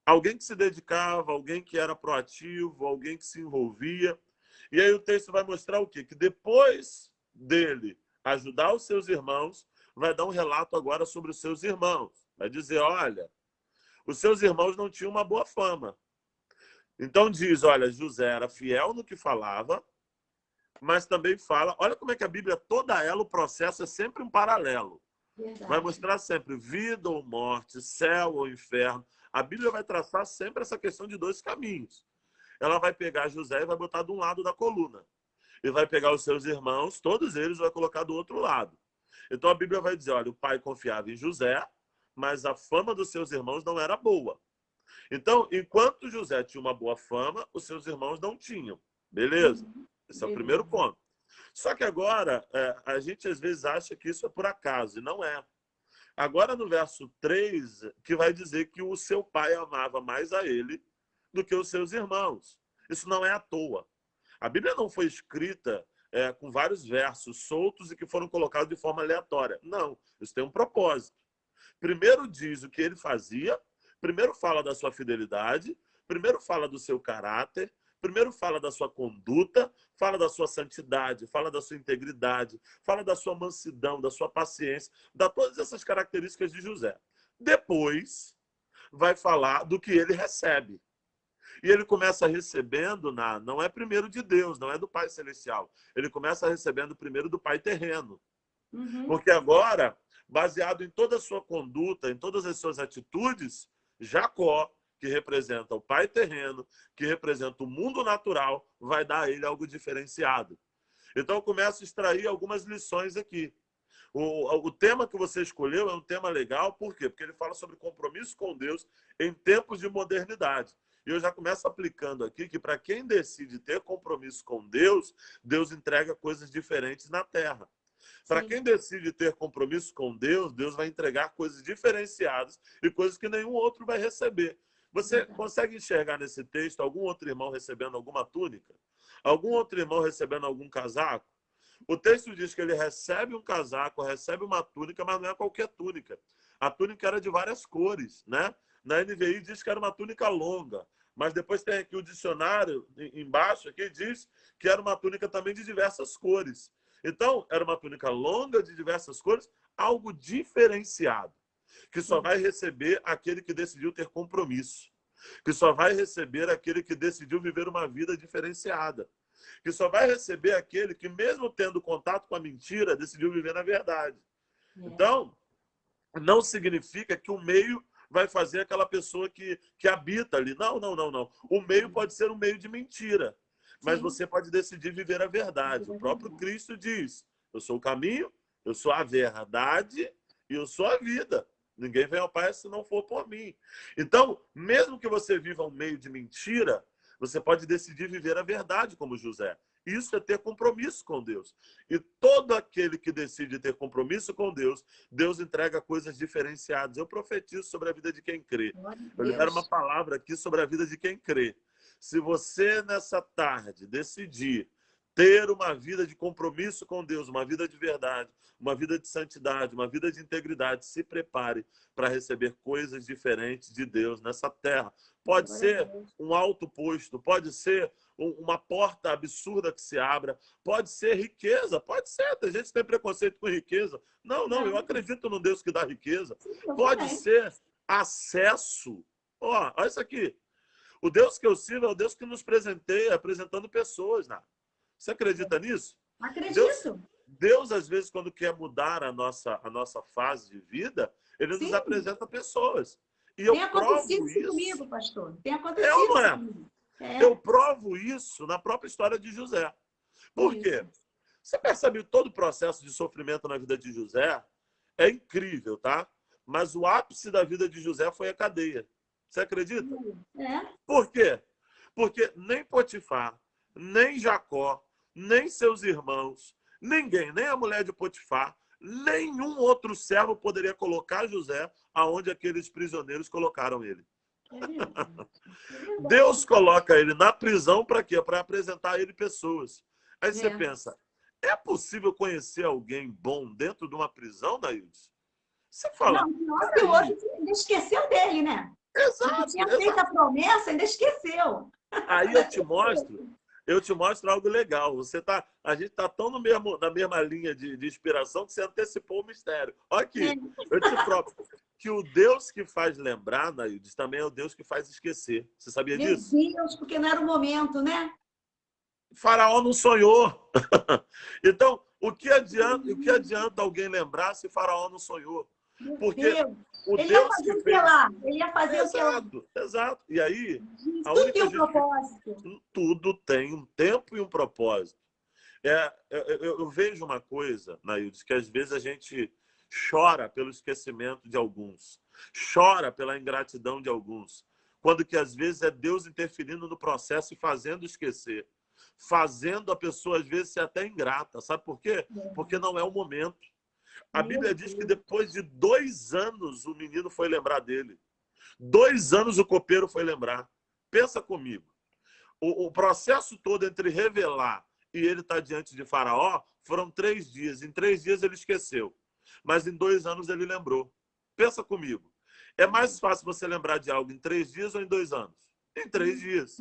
Alguém que se dedicava, alguém que era proativo, alguém que se envolvia. E aí o texto vai mostrar o quê? Que depois dele ajudar os seus irmãos, vai dar um relato agora sobre os seus irmãos. Vai dizer, olha, os seus irmãos não tinham uma boa fama. Então diz, olha, José era fiel no que falava, mas também fala, olha como é que a Bíblia, toda ela, o processo é sempre um paralelo. Verdade. Vai mostrar sempre vida ou morte, céu ou inferno. A Bíblia vai traçar sempre essa questão de dois caminhos. Ela vai pegar José e vai botar de um lado da coluna. E vai pegar os seus irmãos, todos eles vai colocar do outro lado. Então a Bíblia vai dizer, olha, o pai confiava em José, mas a fama dos seus irmãos não era boa. Então, enquanto José tinha uma boa fama, os seus irmãos não tinham. Beleza? Esse é o primeiro ponto. Só que agora, a gente às vezes acha que isso é por acaso, e não é. Agora no verso 3, que vai dizer que o seu pai amava mais a ele do que os seus irmãos. Isso não é à toa. A Bíblia não foi escrita com vários versos soltos e que foram colocados de forma aleatória. Não, isso tem um propósito. Primeiro diz o que ele fazia, primeiro fala da sua fidelidade, primeiro fala do seu caráter, primeiro fala da sua conduta, fala da sua santidade, fala da sua integridade, fala da sua mansidão, da sua paciência, da todas essas características de José. Depois vai falar do que ele recebe. E ele começa recebendo, não é primeiro de Deus, não é do Pai Celestial. Ele começa recebendo primeiro do Pai terreno. Porque agora, baseado em toda a sua conduta, em todas as suas atitudes, Jacó, que representa o pai terreno, que representa o mundo natural, vai dar a ele algo diferenciado. Então eu começo a extrair algumas lições aqui. O tema que você escolheu é um tema legal, por quê? Porque ele fala sobre compromisso com Deus em tempos de modernidade. E eu já começo aplicando aqui que para quem decide ter compromisso com Deus, Deus entrega coisas diferentes na terra. Para quem decide ter compromisso com Deus, Deus vai entregar coisas diferenciadas e coisas que nenhum outro vai receber. Você consegue enxergar nesse texto algum outro irmão recebendo alguma túnica? Algum outro irmão recebendo algum casaco? O texto diz que ele recebe um casaco, recebe uma túnica, mas não é qualquer túnica. A túnica era de várias cores, né? Na NVI diz que era uma túnica longa, mas depois tem aqui o dicionário embaixo, que diz que era uma túnica também de diversas cores. Então, era uma túnica longa de diversas cores, algo diferenciado, que só vai receber aquele que decidiu ter compromisso, que só vai receber aquele que decidiu viver uma vida diferenciada, que só vai receber aquele que, mesmo tendo contato com a mentira, decidiu viver na verdade. Então, não significa que o meio vai fazer aquela pessoa que habita ali. Não, não, não, não. O meio pode ser um meio de mentira, mas você pode decidir viver a verdade. O próprio Cristo diz, eu sou o caminho, eu sou a verdade e eu sou a vida. Ninguém vem ao Pai se não for por mim. Então, mesmo que você viva um meio de mentira, você pode decidir viver a verdade como José. Isso é ter compromisso com Deus. E todo aquele que decide ter compromisso com Deus, Deus entrega coisas diferenciadas. Eu profetizo sobre a vida de quem crê. Eu libero uma palavra aqui sobre a vida de quem crê. Se você, nessa tarde, decidir ter uma vida de compromisso com Deus, uma vida de verdade, uma vida de santidade, uma vida de integridade, se prepare para receber coisas diferentes de Deus nessa terra. Pode ser um alto posto, pode ser uma porta absurda que se abra, pode ser riqueza, pode ser. Tem gente que tem preconceito com riqueza. Não, não, eu acredito num Deus que dá riqueza. Pode ser acesso. Olha isso aqui. O Deus que eu sirvo é o Deus que nos presenteia, apresentando pessoas, né? Você acredita nisso? Acredito. Deus, às vezes, quando quer mudar a nossa fase de vida, ele nos apresenta pessoas. E eu tem acontecido provo isso comigo, pastor. Tem acontecido ou não é? comigo. Eu provo isso na própria história de José. Por quê? Você percebe todo o processo de sofrimento na vida de José? É incrível, tá? Mas o ápice da vida de José foi a cadeia. Você acredita? Por quê? Porque nem Potifar, nem Jacó, nem seus irmãos, ninguém, nem a mulher de Potifar, nenhum outro servo poderia colocar José aonde aqueles prisioneiros colocaram ele. Deus coloca ele na prisão para quê? Para apresentar a ele pessoas. Aí você pensa, é possível conhecer alguém bom dentro de uma prisão, Daíldes? Você fala... Não, pior que o outro ainda esqueceu dele, né? Exato. Ele tinha feito a promessa, ainda esqueceu. Aí eu te mostro algo legal. A gente está tão na mesma linha de inspiração que você antecipou o mistério. Olha aqui, eu te provo que o Deus que faz lembrar, Naildes, também é o Deus que faz esquecer. Você sabia disso? Meu Deus, porque não era o momento, né? Faraó não sonhou. Então, o que adianta alguém lembrar se Faraó não sonhou? Porque o ele Deus ia fazer que o que lá? Ele ia fazer o que lá? Exato. E aí, tudo tem um propósito. Tudo tem um tempo e um propósito. Eu vejo uma coisa, Naildes, que às vezes a gente chora pelo esquecimento de alguns, chora pela ingratidão de alguns, quando que às vezes é Deus interferindo no processo e fazendo esquecer, fazendo a pessoa às vezes ser até ingrata. Sabe por quê? Porque não é o momento. A Bíblia diz que depois de 2 anos o menino foi lembrar dele. 2 anos o copeiro foi lembrar. Pensa comigo. O processo todo entre revelar e ele estar diante de Faraó foram 3 dias. Em 3 dias ele esqueceu. Mas em 2 anos ele lembrou. Pensa comigo. É mais fácil você lembrar de algo em 3 dias ou em 2 anos? Em 3 dias.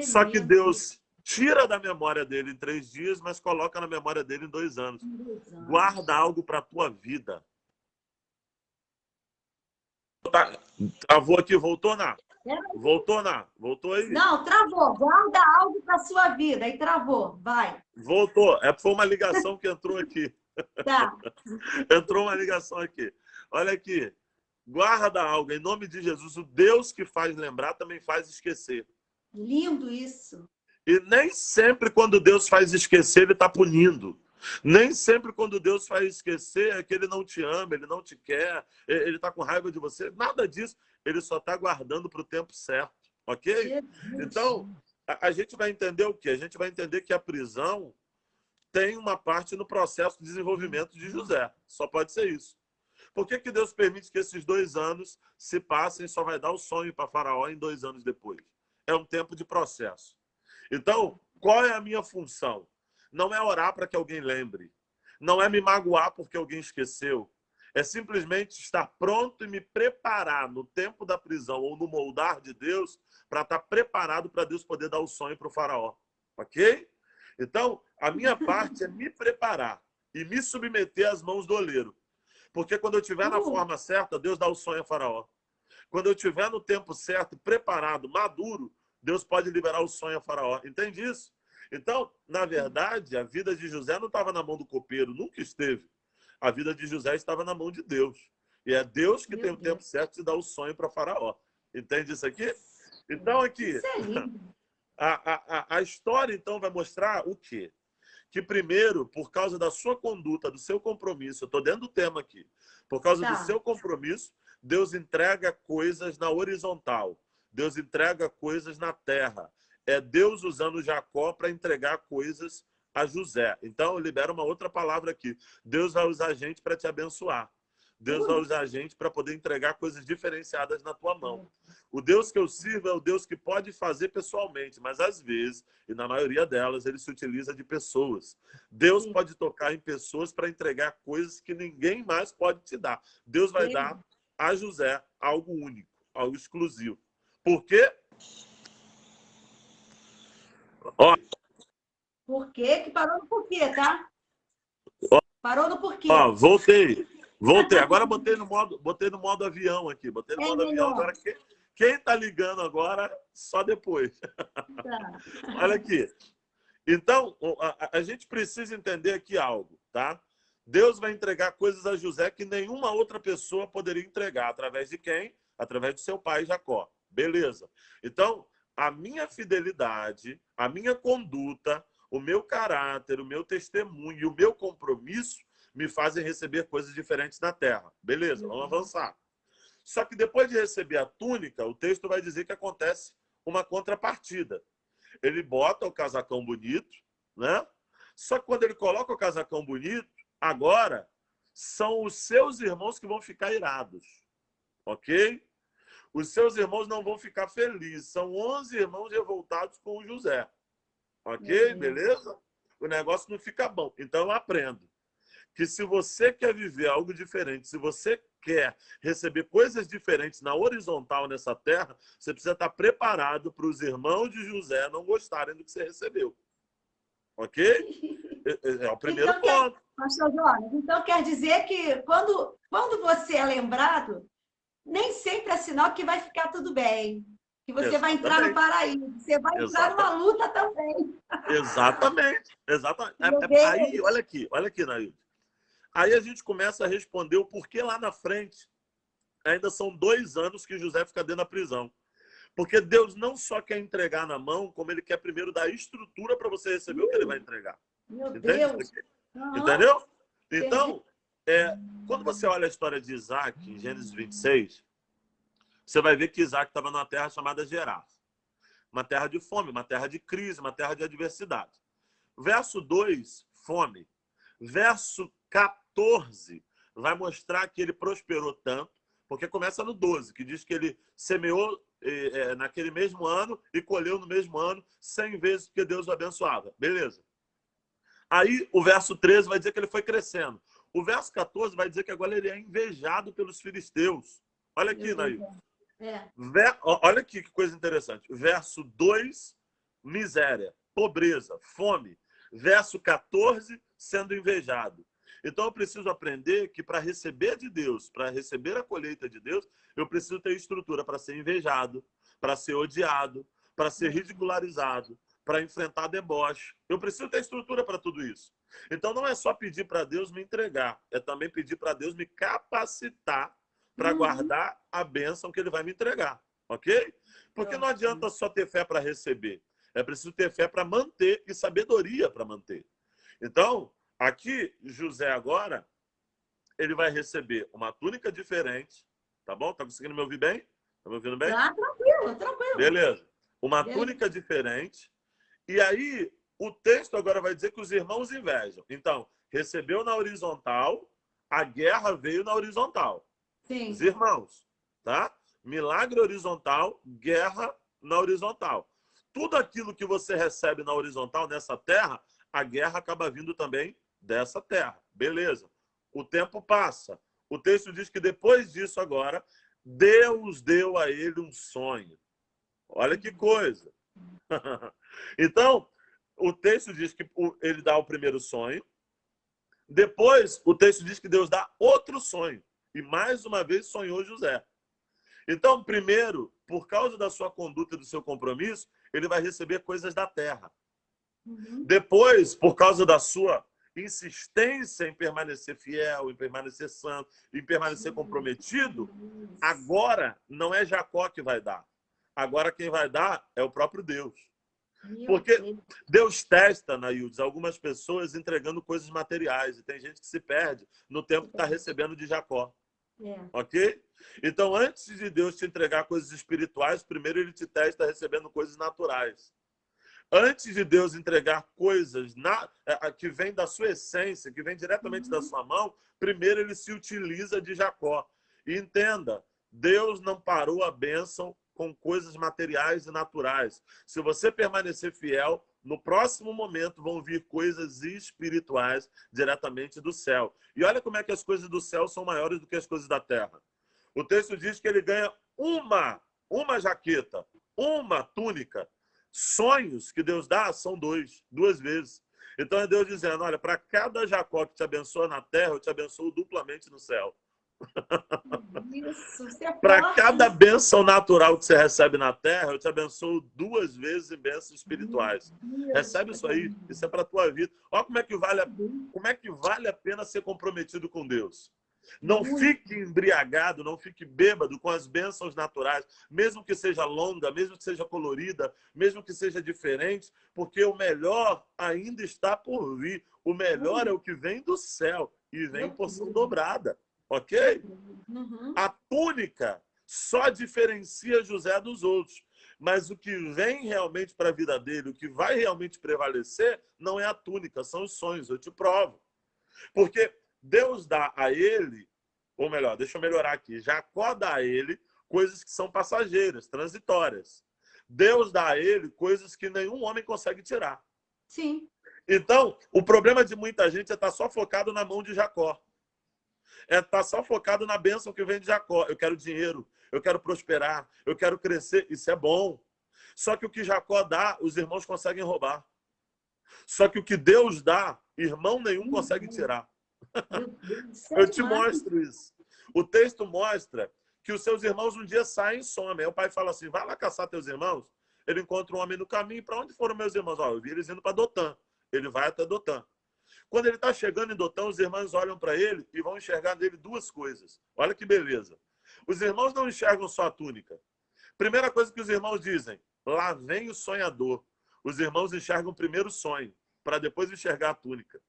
Só que Deus tira da memória dele em 3 dias, mas coloca na memória dele em 2 anos. Guarda algo para a tua vida. Travou aqui, voltou, Ná? Voltou, Ná? Voltou aí? Não, travou. Guarda algo para a sua vida. Aí travou. Vai. Voltou. Foi uma ligação que entrou aqui. Tá. Entrou uma ligação aqui. Olha aqui. Guarda algo. Em nome de Jesus, o Deus que faz lembrar também faz esquecer. Lindo isso. E nem sempre quando Deus faz esquecer, ele está punindo. Nem sempre quando Deus faz esquecer é que ele não te ama, ele não te quer, ele está com raiva de você. Nada disso. Ele só está guardando para o tempo certo. Ok? Jesus. Então, a gente vai entender o quê? A gente vai entender que a prisão tem uma parte no processo de desenvolvimento de José. Só pode ser isso. Por que Deus permite que esses 2 anos se passem e só vai dar o sonho para Faraó em 2 anos depois? É um tempo de processo. Então, qual é a minha função? Não é orar para que alguém lembre. Não é me magoar porque alguém esqueceu. É simplesmente estar pronto e me preparar no tempo da prisão ou no moldar de Deus para estar preparado para Deus poder dar o sonho para o Faraó. Ok? Então, a minha parte é me preparar e me submeter às mãos do oleiro. Porque quando eu estiver na forma certa, Deus dá o sonho a Faraó. Quando eu estiver no tempo certo, preparado, maduro, Deus pode liberar o sonho a Faraó. Entende isso? Então, na verdade, a vida de José não estava na mão do copeiro, nunca esteve. A vida de José estava na mão de Deus. E é Deus que tem o tempo certo de dar o sonho para Faraó. Entende isso aqui? Então, aqui, a história, então, vai mostrar o quê? Que primeiro, por causa da sua conduta, do seu compromisso, eu estou dentro do tema aqui, por causa do seu compromisso, Deus entrega coisas na horizontal. Deus entrega coisas na terra. É Deus usando Jacó para entregar coisas a José. Então, libera uma outra palavra aqui. Deus vai usar a gente para te abençoar. Deus vai usar a gente para poder entregar coisas diferenciadas na tua mão. O Deus que eu sirvo é o Deus que pode fazer pessoalmente, mas às vezes, e na maioria delas, ele se utiliza de pessoas. Deus pode tocar em pessoas para entregar coisas que ninguém mais pode te dar. Deus vai dar a José algo único, algo exclusivo. Por quê? Ó, por quê? Que parou no porquê, tá? Parou no porquê. Ó, voltei. Agora botei no modo avião aqui. Botei no modo avião. Agora quem tá ligando agora, só depois. Tá. Olha aqui. Então, a gente precisa entender aqui algo, tá? Deus vai entregar coisas a José que nenhuma outra pessoa poderia entregar. Através de quem? Através do seu pai, Jacó. Beleza. Então, a minha fidelidade, a minha conduta, o meu caráter, o meu testemunho e o meu compromisso me fazem receber coisas diferentes na terra. Beleza, vamos avançar. Só que depois de receber a túnica, o texto vai dizer que acontece uma contrapartida. Ele bota o casacão bonito, né? Só que quando ele coloca o casacão bonito, agora são os seus irmãos que vão ficar irados, ok? Os seus irmãos não vão ficar felizes. São 11 irmãos revoltados com o José, ok? Beleza? O negócio não fica bom. Então eu aprendo que se você quer viver algo diferente, se você quer receber coisas diferentes na horizontal nessa terra, você precisa estar preparado para os irmãos de José não gostarem do que você recebeu. Ok? É o primeiro ponto. Pastor Jonas, então quer dizer que quando você é lembrado, nem sempre é sinal que vai ficar tudo bem. Que você vai entrar no paraíso. Você vai entrar numa luta também. Exatamente. Aí, olha aqui, Nailde. Aí a gente começa a responder o porquê lá na frente. Ainda são 2 anos que José fica dentro da prisão. Porque Deus não só quer entregar na mão, como ele quer primeiro dar estrutura para você receber o que ele vai entregar. Meu Entende? Deus! Entendeu? Então, quando você olha a história de Isaac, em Gênesis 26, você vai ver que Isaac estava numa terra chamada Gerar. Uma terra de fome, uma terra de crise, uma terra de adversidade. Verso 2, fome. Verso 14 vai mostrar que ele prosperou tanto, porque começa no 12, que diz que ele semeou naquele mesmo ano e colheu no mesmo ano 100 vezes porque Deus o abençoava. Beleza. Aí o verso 13 vai dizer que ele foi crescendo. O verso 14 vai dizer que agora ele é invejado pelos filisteus. Olha aqui, Naí. Olha aqui que coisa interessante. Verso 2, miséria, pobreza, fome. Verso 14, sendo invejado. Então eu preciso aprender que para receber de Deus, para receber a colheita de Deus, eu preciso ter estrutura para ser invejado, para ser odiado, para ser ridicularizado, para enfrentar deboche. Eu preciso ter estrutura para tudo isso. Então não é só pedir para Deus me entregar, é também pedir para Deus me capacitar para guardar a bênção que ele vai me entregar, ok? Porque não adianta só ter fé para receber, é preciso ter fé para manter e sabedoria para manter. Então, aqui, José agora, ele vai receber uma túnica diferente, tá bom? Tá conseguindo me ouvir bem? Tá me ouvindo bem? Tá, tranquilo, tranquilo. Beleza. Uma túnica diferente. E aí, o texto agora vai dizer que os irmãos invejam. Então, recebeu na horizontal, a guerra veio na horizontal. Sim. Os irmãos, tá? Milagre horizontal, guerra na horizontal. Tudo aquilo que você recebe na horizontal, nessa terra, a guerra acaba vindo também dessa terra. Beleza. O tempo passa. O texto diz que depois disso agora, Deus deu a ele um sonho. Olha que coisa. Então, o texto diz que ele dá o primeiro sonho. Depois, o texto diz que Deus dá outro sonho. E mais uma vez sonhou José. Então, primeiro, por causa da sua conduta e do seu compromisso, ele vai receber coisas da terra. Depois, por causa da sua insistência em permanecer fiel, em permanecer santo, em permanecer comprometido, agora não é Jacó que vai dar. Agora quem vai dar é o próprio Deus. Porque Deus testa, Naildes, algumas pessoas entregando coisas materiais. E tem gente que se perde no tempo que está recebendo de Jacó. Ok? Então, antes de Deus te entregar coisas espirituais, primeiro ele te testa recebendo coisas naturais. Antes de Deus entregar coisas que vêm da sua essência, que vêm diretamente da sua mão, primeiro ele se utiliza de Jacó. E entenda, Deus não parou a bênção com coisas materiais e naturais. Se você permanecer fiel, no próximo momento vão vir coisas espirituais diretamente do céu. E olha como é que as coisas do céu são maiores do que as coisas da terra. O texto diz que ele ganha uma jaqueta, uma túnica. Sonhos que Deus dá são duas vezes. Então é Deus dizendo, olha, para cada Jacó que te abençoa na terra, eu te abençoo duplamente no céu. Para cada bênção natural que você recebe na terra, eu te abençoo 2 vezes em bênçãos espirituais. Recebe isso aí, isso é para a tua vida. Olha como é que vale a pena ser comprometido com Deus. Não fique embriagado, não fique bêbado com as bênçãos naturais, mesmo que seja longa, mesmo que seja colorida, mesmo que seja diferente, porque o melhor ainda está por vir. O melhor é o que vem do céu e vem em porção dobrada, ok? A túnica só diferencia José dos outros, mas o que vem realmente para a vida dele, o que vai realmente prevalecer, não é a túnica, são os sonhos, eu te provo. Porque Deus dá a ele, ou melhor, deixa eu melhorar aqui, Jacó dá a ele coisas que são passageiras, transitórias. Deus dá a ele coisas que nenhum homem consegue tirar. Sim. Então, o problema de muita gente é estar só focado na mão de Jacó. É estar só focado na bênção que vem de Jacó. Eu quero dinheiro, eu quero prosperar, eu quero crescer. Isso é bom. Só que o que Jacó dá, os irmãos conseguem roubar. Só que o que Deus dá, irmão nenhum consegue tirar. Eu te mostro isso. O texto mostra que os seus irmãos um dia saem e somem. Aí o pai fala assim, vai lá caçar teus irmãos. Ele encontra um homem no caminho. Para onde foram meus irmãos? Eu vi eles indo para Dotã. Ele vai até Dotã. Quando ele está chegando em Dotã, os irmãos olham para ele e vão enxergar nele duas coisas. Olha que beleza. Os irmãos não enxergam só a túnica. Primeira coisa que os irmãos dizem, lá vem o sonhador. Os irmãos enxergam primeiro o sonho, para depois enxergar a túnica.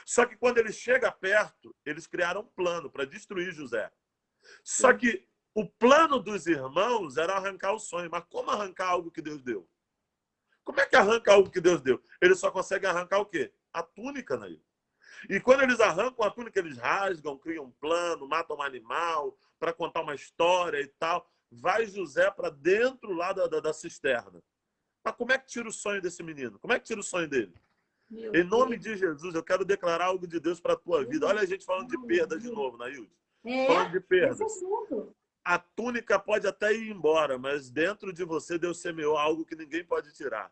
Só que quando ele chega perto, eles criaram um plano para destruir José. Só que o plano dos irmãos era arrancar o sonho. Mas como arrancar algo que Deus deu? Como é que arranca algo que Deus deu? Eles só conseguem arrancar o quê? A túnica, né? E quando eles arrancam a túnica, eles rasgam, criam um plano, matam um animal para contar uma história e tal. Vai José para dentro lá da cisterna. Mas como é que tira o sonho desse menino? Como é que tira o sonho dele? Em nome de Jesus, eu quero declarar algo de Deus para a tua vida. Olha a gente falando de perda de novo, Nailde. Falando de perda. A túnica pode até ir embora, mas dentro de você Deus semeou algo que ninguém pode tirar.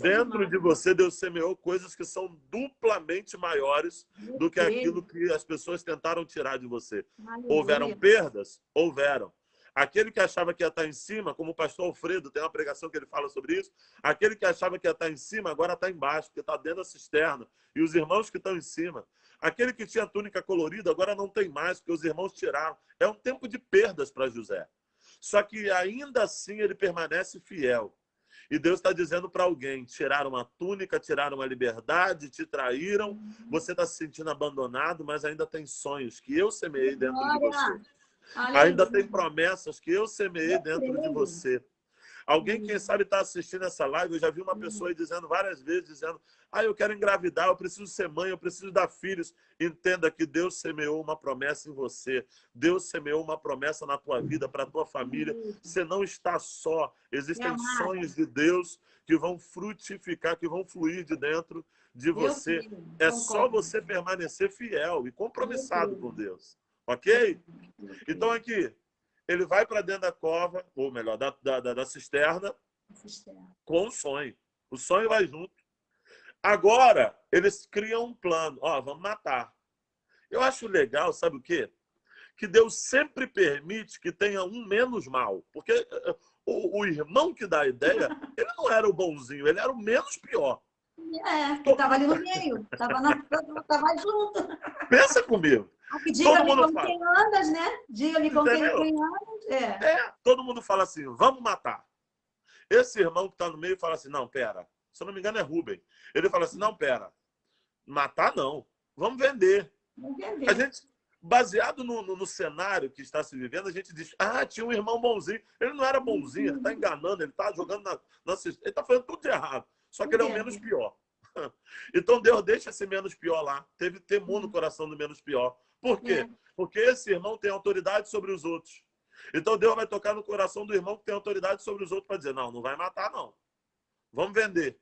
Dentro de você Deus semeou coisas que são duplamente maiores do que aquilo que as pessoas tentaram tirar de você. Houveram perdas? Houveram. Aquele que achava que ia estar em cima, como o pastor Alfredo, tem uma pregação que ele fala sobre isso, aquele que achava que ia estar em cima, agora está embaixo, porque está dentro da cisterna. E os irmãos que estão em cima. Aquele que tinha túnica colorida, agora não tem mais, porque os irmãos tiraram. É um tempo de perdas para José. Só que ainda assim ele permanece fiel. E Deus está dizendo para alguém, tiraram a túnica, tiraram a liberdade, te traíram, você está se sentindo abandonado, mas ainda tem sonhos que eu semeei dentro de você. Ainda tem promessas que eu semeei dentro de você. Alguém, quem sabe, está assistindo essa live, eu já vi uma pessoa aí dizendo várias vezes, dizendo, eu quero engravidar, eu preciso ser mãe, eu preciso dar filhos. Entenda que Deus semeou uma promessa em você. Deus semeou uma promessa na tua vida, para a tua família. Você não está só. Existem sonhos de Deus que vão frutificar, que vão fluir de dentro de você. É só você permanecer fiel e compromissado com Deus. Ok? Então aqui, ele vai para dentro da cova, ou melhor, da cisterna, com o sonho. O sonho vai junto. Agora, eles criam um plano. Vamos matar. Eu acho legal, sabe o quê? Que Deus sempre permite que tenha um menos mal. Porque o irmão que dá a ideia, ele não era o bonzinho, ele era o menos pior. Que estava ali no meio. Estava junto. Pensa comigo. Diga-me como quem andas, né? Diga-me como quem andas. Todo mundo fala assim, vamos matar. Esse irmão que está no meio fala assim, não, pera. Se eu não me engano é Rubem. Ele fala assim, não, pera. Matar não. Vamos vender. A gente, baseado no cenário que está se vivendo, a gente diz, tinha um irmão bonzinho. Ele não era bonzinho, ele está enganando, ele está jogando ele está fazendo tudo de errado. Só que ele é o menos pior. Então Deus deixa esse menos pior lá. Teve temor no coração do menos pior. Por quê? Porque esse irmão tem autoridade sobre os outros. Então Deus vai tocar no coração do irmão que tem autoridade sobre os outros para dizer, não vai matar não. Vamos vender.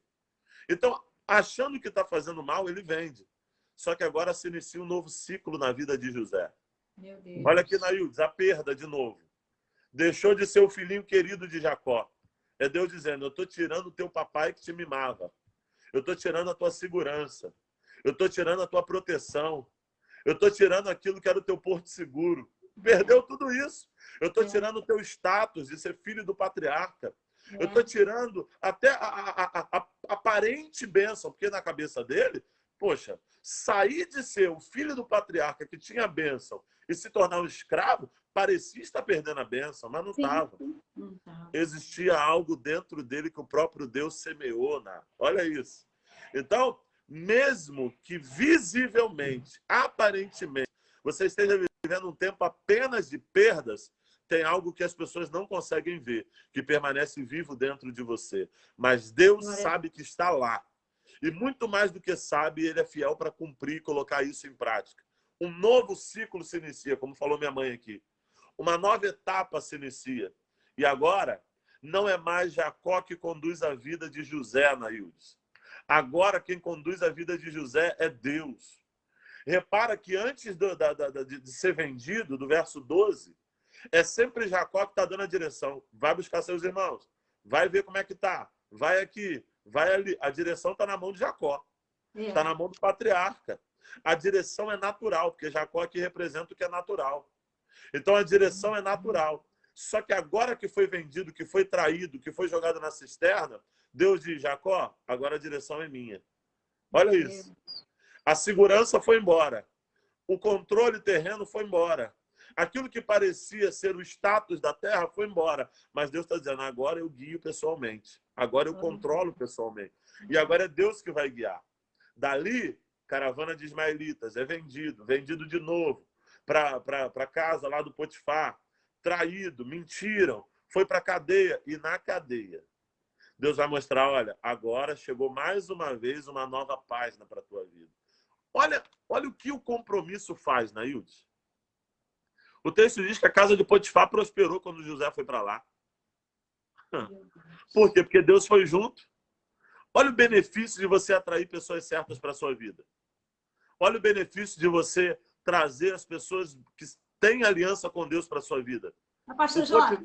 Então, achando que está fazendo mal, ele vende. Só que agora se inicia um novo ciclo na vida de José. Meu Deus. Olha aqui, Naildes, a perda de novo. Deixou de ser o filhinho querido de Jacó. É Deus dizendo, eu estou tirando o teu papai que te mimava. Eu estou tirando a tua segurança. Eu estou tirando a tua proteção. Eu estou tirando aquilo que era o teu porto seguro. Perdeu tudo isso. Eu estou tirando o teu status de ser filho do patriarca. Eu estou tirando até a aparente bênção, porque na cabeça dele, Poxa, sair de ser o filho do patriarca que tinha a bênção e se tornar um escravo, parecia estar perdendo a bênção, mas não estava. Existia algo dentro dele que o próprio Deus semeou, né? Olha isso. Então, mesmo que visivelmente, aparentemente, você esteja vivendo um tempo apenas de perdas, tem algo que as pessoas não conseguem ver, que permanece vivo dentro de você. Mas Deus sabe que está lá. E muito mais do que sabe, ele é fiel para cumprir e colocar isso em prática. Um novo ciclo se inicia, como falou minha mãe aqui. Uma nova etapa se inicia. E agora, não é mais Jacó que conduz a vida de José, Anaíldes. Agora, quem conduz a vida de José é Deus. Repara que antes de ser vendido, do verso 12, é sempre Jacó que está dando a direção. Vai buscar seus irmãos. Vai ver como é que está. Vai aqui. Vai ali. A direção está na mão de Jacó. Está na mão do patriarca. A direção é natural, porque Jacó aqui representa o que é natural. Então a direção é natural. Só que agora que foi vendido, que foi traído, que foi jogado na cisterna, Deus diz, Jacó, agora a direção é minha. Olha isso. A segurança foi embora. O controle terreno foi embora. Aquilo que parecia ser o status da terra foi embora. Mas Deus está dizendo, agora eu guio pessoalmente. Agora eu controlo pessoalmente. E agora é Deus que vai guiar. Dali, caravana de ismaelitas é vendido. Vendido de novo para casa lá do Potifar. Traído, mentiram. Foi para a cadeia. E na cadeia, Deus vai mostrar, olha, agora chegou mais uma vez uma nova página para a tua vida. Olha o que o compromisso faz, Naildes. O texto diz que a casa de Potifar prosperou quando José foi para lá. Por quê? Porque Deus foi junto. Olha o benefício de você atrair pessoas certas para a sua vida. Olha o benefício de você trazer as pessoas que têm aliança com Deus para a sua vida. Pastor João,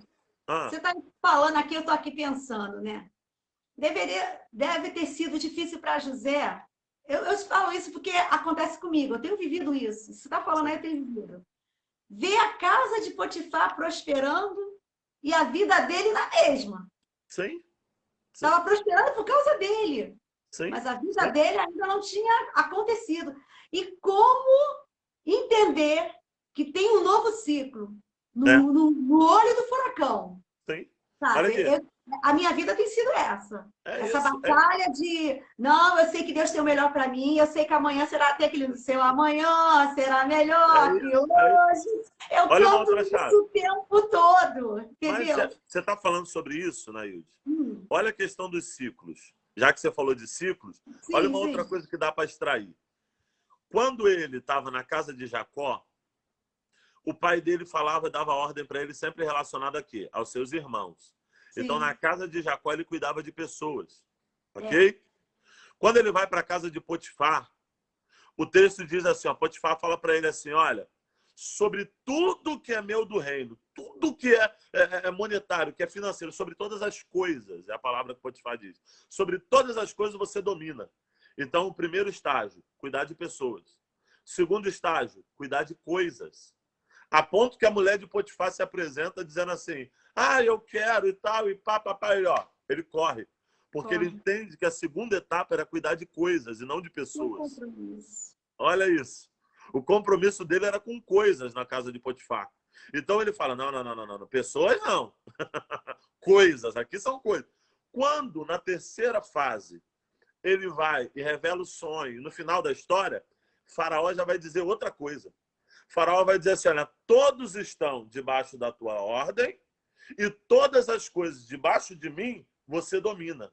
você está falando aqui, eu estou aqui pensando, né? Deve ter sido difícil para José. Eu falo isso porque acontece comigo. Eu tenho vivido isso. Você está falando aí, eu tenho vivido. Ver a casa de Potifar prosperando e a vida dele na mesma. Sim. Estava prosperando por causa dele. Sim. Mas a vida dele ainda não tinha acontecido. E como entender que tem um novo ciclo no olho do furacão? Sim. Sabe? A minha vida tem sido essa. Essa batalha de, não, eu sei que Deus tem o melhor para mim, eu sei que amanhã será até aquele seu amanhã, será melhor que hoje. Eu canto isso o tempo todo, entendeu? Mas você está falando sobre isso, Nailde? Olha a questão dos ciclos. Já que você falou de ciclos, olha uma outra coisa que dá para extrair. Quando ele estava na casa de Jacó, o pai dele falava, dava ordem para ele sempre relacionada a quê? Aos seus irmãos. Então, na casa de Jacó, ele cuidava de pessoas. Ok? Quando ele vai para a casa de Potifar, o texto diz assim, ó, Potifar fala para ele assim, olha, sobre tudo que é meu do reino, tudo que é monetário, que é financeiro, sobre todas as coisas, é a palavra que Potifar diz, sobre todas as coisas você domina. Então, o primeiro estágio, cuidar de pessoas. Segundo estágio, cuidar de coisas. A ponto que a mulher de Potifar se apresenta dizendo assim, eu quero e tal, e ele corre. Porque ele entende que a segunda etapa era cuidar de coisas e não de pessoas. Olha isso. O compromisso dele era com coisas na casa de Potifar. Então ele fala, não, pessoas não. Coisas, aqui são coisas. Quando, na terceira fase, ele vai e revela o sonho, no final da história, Faraó já vai dizer outra coisa. Faraó vai dizer assim, olha, todos estão debaixo da tua ordem e todas as coisas debaixo de mim, você domina.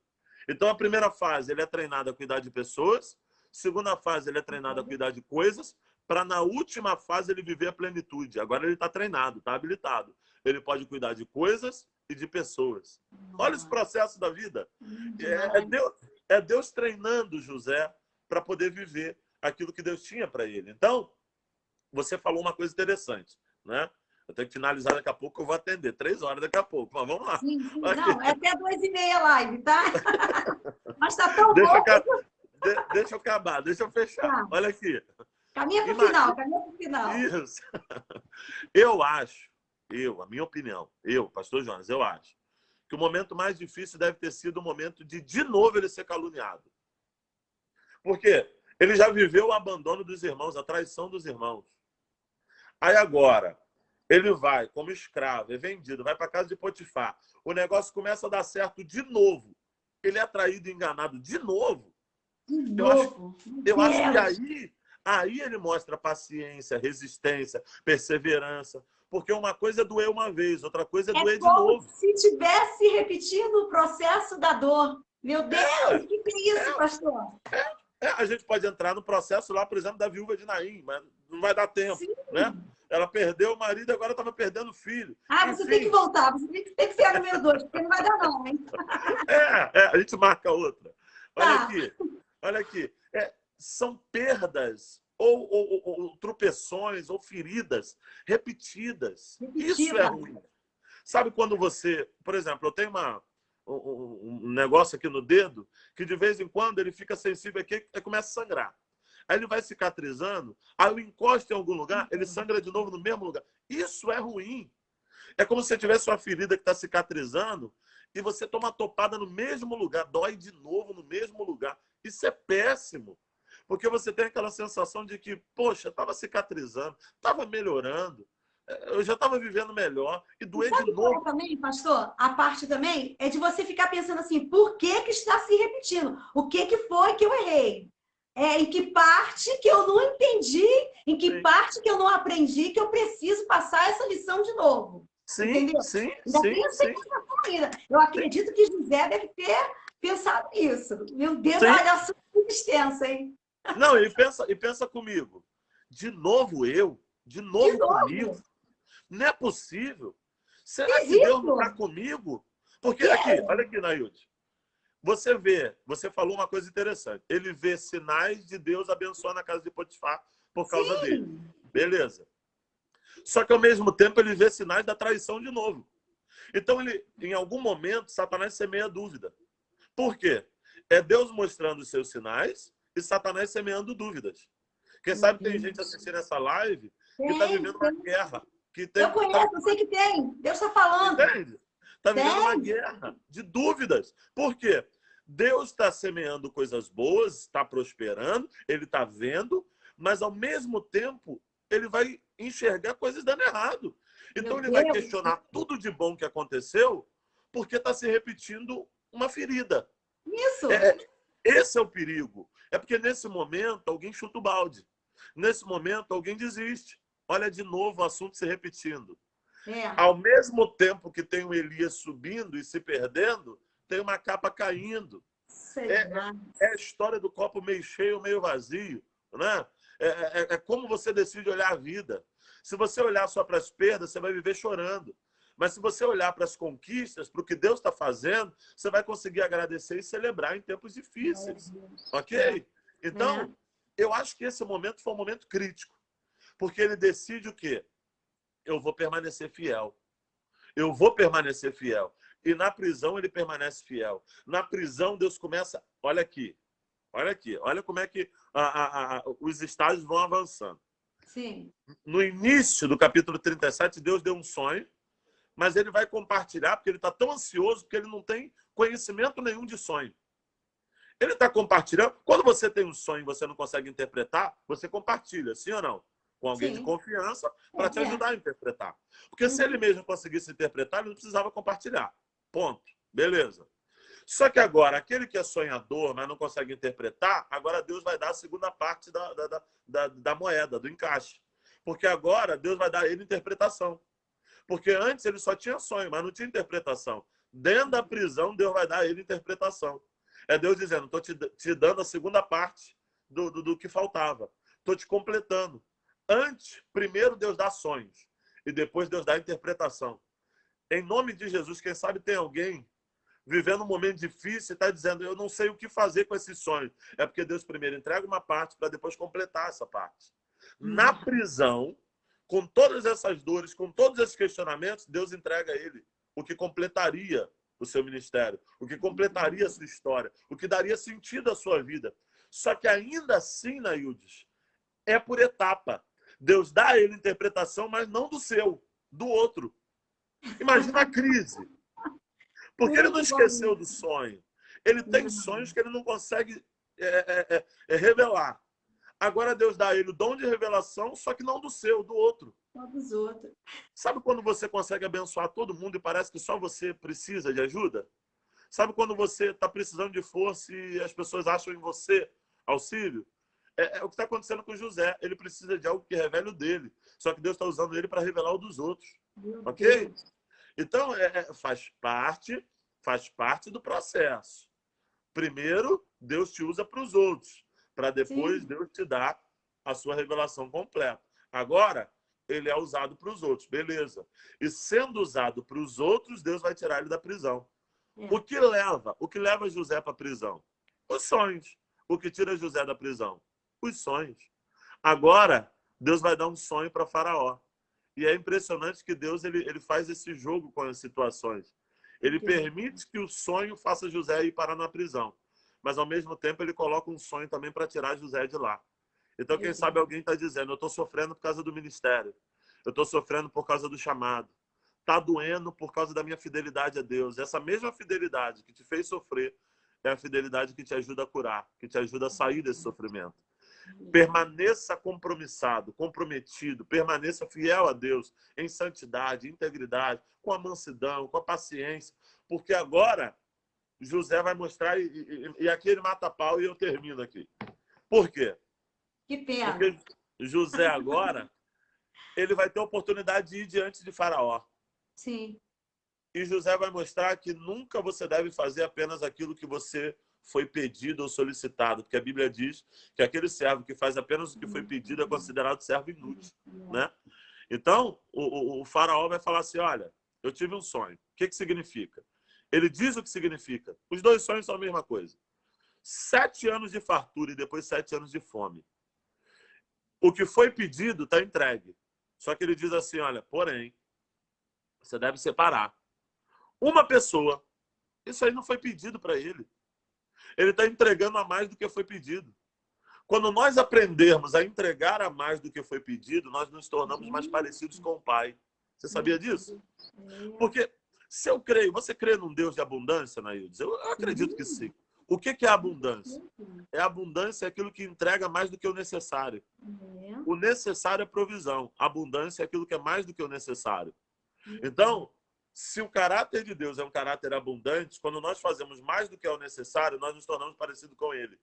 Então, a primeira fase, ele é treinado a cuidar de pessoas. Segunda fase, ele é treinado a cuidar de coisas. Para, na última fase, ele viver a plenitude. Agora ele está treinado, está habilitado. Ele pode cuidar de coisas e de pessoas. Olha esse processo da vida. É Deus treinando José para poder viver aquilo que Deus tinha para ele. Então, você falou uma coisa interessante, né? Eu tenho que finalizar daqui a pouco, eu vou atender. 3 horas daqui a pouco, mas vamos lá. Sim. Não, é até 2h30 a live, tá? Mas tá tão bom. Deixa eu acabar, deixa eu fechar. Tá. Olha aqui. Caminha para o final, Isso. Eu acho, a minha opinião, pastor Jonas, eu acho que o momento mais difícil deve ter sido o momento de novo, ele ser caluniado. Por quê? Ele já viveu o abandono dos irmãos, a traição dos irmãos. Aí agora, ele vai como escravo, é vendido, vai para a casa de Potifar. O negócio começa a dar certo de novo. Ele é traído e enganado de novo. De Eu acho, novo. eu acho que Deus. aí ele mostra paciência, resistência, perseverança. Porque uma coisa é doer uma vez, outra coisa é É doer de como novo. se tivesse repetindo o processo da dor. Meu Deus, o que é isso, pastor? A gente pode entrar no processo lá, por exemplo, da viúva de Naim, mas não vai dar tempo, Sim. né? Ela perdeu o marido e agora estava perdendo o filho. Ah, você tem que Enfim, voltar, você tem que ser a número 2, porque não vai dar não, hein? a gente marca outra. Olha Tá. aqui, olha aqui. São perdas ou tropeções ou feridas repetidas. Isso é Repetida. ruim. Sabe quando você... Por exemplo, eu tenho um negócio aqui no dedo que de vez em quando ele fica sensível aqui e começa a sangrar. Aí ele vai cicatrizando, aí eu encosto em algum lugar, ele sangra de novo no mesmo lugar. Isso é ruim. É como se você tivesse uma ferida que está cicatrizando e você toma uma topada no mesmo lugar, dói de novo no mesmo lugar. Isso é péssimo. Porque você tem aquela sensação de que, poxa, estava cicatrizando, estava melhorando, eu já estava vivendo melhor e E doer de sabe qual é novo. também, pastor? A parte também é de você ficar pensando assim, por que que está se repetindo? O que que foi que eu errei? Em que parte que eu não entendi, em que Sim, parte que eu não aprendi, que eu preciso passar essa lição de novo. sim, Entendeu? sim, Ainda sim, tem essa sim, sensação ainda. Eu sim. acredito que José deve ter pensado nisso. Meu Deus, Sim. olha a sua existência, hein? Não, e pensa comigo. De novo eu? De De novo comigo? novo. Não é possível. Será Fiz que Deus não está isso. comigo? Porque Que aqui, olha aqui, Nailde. Você falou uma coisa interessante. Ele vê sinais de Deus abençoando a casa de Potifar por causa dele. sim. Beleza. Só que ao mesmo tempo ele vê sinais da traição de novo. Então, em algum momento, Satanás semeia dúvida. Por quê? É Deus mostrando os seus sinais e Satanás semeando dúvidas. Quem Meu sabe tem gente Deus. assistindo essa live que está Tem, vivendo uma tem. guerra. Eu Tá conheço, eu sei que tem. Deus está falando. Entende? Está vivendo uma Tem. guerra de dúvidas. Por quê? Deus está semeando coisas boas, está prosperando, ele está vendo, mas ao mesmo tempo ele vai enxergar coisas dando errado. Meu Então ele vai Deus. questionar tudo de bom que aconteceu porque está se repetindo uma ferida. Isso. É, esse é o perigo. É porque nesse momento alguém chuta o balde. Nesse momento alguém desiste. Olha de novo o assunto se repetindo. É. Ao mesmo tempo que tem o Elias subindo e se perdendo, tem uma capa caindo. Sei É, lá. é a história do copo meio cheio ou meio vazio. Né? É como você decide olhar a vida. Se você olhar só para as perdas, você vai viver chorando. Mas se você olhar para as conquistas, para o que Deus está fazendo, você vai conseguir agradecer e celebrar em tempos Glória a difíceis. Deus. Ok? É. Então, eu acho que esse momento foi um momento crítico. Porque ele decide o quê? Eu vou permanecer fiel. Eu vou permanecer fiel. E na prisão ele permanece fiel. Na prisão Deus começa... Olha aqui. Olha como é que os estágios vão avançando. Sim. No início do capítulo 37, Deus deu um sonho, mas ele vai compartilhar porque ele está tão ansioso que ele não tem conhecimento nenhum de sonho. Ele está compartilhando. Quando você tem um sonho e você não consegue interpretar, você compartilha, sim ou não? Com alguém de Sim. confiança para te É. ajudar a interpretar. Porque se ele Uhum. mesmo conseguisse interpretar, ele não precisava compartilhar. Ponto. Beleza. Só que agora, aquele que é sonhador, mas não consegue interpretar, agora Deus vai dar a segunda parte da moeda, do encaixe. Porque agora Deus vai dar a ele interpretação. Porque antes ele só tinha sonho, mas não tinha interpretação. Dentro da prisão, Deus vai dar a ele interpretação. É Deus dizendo, estou te dando a segunda parte do que faltava. Estou te completando. Antes, primeiro Deus dá sonhos. E depois Deus dá interpretação. Em nome de Jesus, quem sabe tem alguém vivendo um momento difícil e está dizendo, eu não sei o que fazer com esse sonho. É porque Deus primeiro entrega uma parte para depois completar essa parte. Na prisão, com todas essas dores, com todos esses questionamentos, Deus entrega a ele o que completaria o seu ministério, o que completaria a sua história, o que daria sentido à sua vida. Só que ainda assim, Naildes, é por etapa. Deus dá a ele interpretação, mas não do seu, do outro. Imagina a crise. Porque ele não Muito bom. esqueceu do sonho. Ele tem sonhos que ele não consegue revelar. Agora Deus dá a ele o dom de revelação, só que não do seu, do outro. Só dos outros. Sabe quando você consegue abençoar todo mundo e parece que só você precisa de ajuda? Sabe quando você está precisando de força e as pessoas acham em você auxílio? É o que está acontecendo com José. Ele precisa de algo que revele o dele. Só que Deus está usando ele para revelar o dos outros. Meu Ok? Deus. Então, faz parte do processo. Primeiro, Deus te usa para os outros, para depois Sim. Deus te dar a sua revelação completa. Agora, ele é usado para os outros, beleza. E sendo usado para os outros, Deus vai tirar ele da prisão. É. O que leva José para a prisão? Os sonhos. O que tira José da prisão? Os sonhos. Agora, Deus vai dar um sonho para Faraó. E é impressionante que Deus ele faz esse jogo com as situações. Ele permite que o sonho faça José ir parar na prisão. Mas, ao mesmo tempo, ele coloca um sonho também para tirar José de lá. Então, quem sabe alguém está dizendo, eu estou sofrendo por causa do ministério. Eu estou sofrendo por causa do chamado. Está doendo por causa da minha fidelidade a Deus. Essa mesma fidelidade que te fez sofrer é a fidelidade que te ajuda a curar, que te ajuda a sair desse sofrimento. Permaneça compromissado, comprometido, permaneça fiel a Deus em santidade, integridade, com a mansidão, com a paciência, porque agora José vai mostrar, e aqui ele mata a pau e eu termino aqui. Por quê? Que pena. Porque José agora, ele vai ter a oportunidade de ir diante de Faraó. Sim. E José vai mostrar que nunca você deve fazer apenas aquilo que você foi pedido ou solicitado, porque a Bíblia diz que aquele servo que faz apenas o que foi pedido é considerado servo inútil, né? Então, o faraó vai falar assim, olha, eu tive um sonho. O que significa? Ele diz o que significa. Os dois sonhos são a mesma coisa. 7 anos de fartura e depois 7 anos de fome. O que foi pedido está entregue. Só que ele diz assim, olha, porém, você deve separar uma pessoa. Isso aí não foi pedido para ele. Ele está entregando a mais do que foi pedido. Quando nós aprendermos a entregar a mais do que foi pedido, nós nos tornamos mais parecidos com o Pai. Você sabia disso? Porque se eu creio, você crê num Deus de abundância, Naildes? Eu acredito que sim. O que é abundância? A abundância é aquilo que entrega mais do que o necessário. O necessário é provisão. A abundância é aquilo que é mais do que o necessário. Então, se o caráter de Deus é um caráter abundante, quando nós fazemos mais do que é o necessário, nós nos tornamos parecidos com Ele.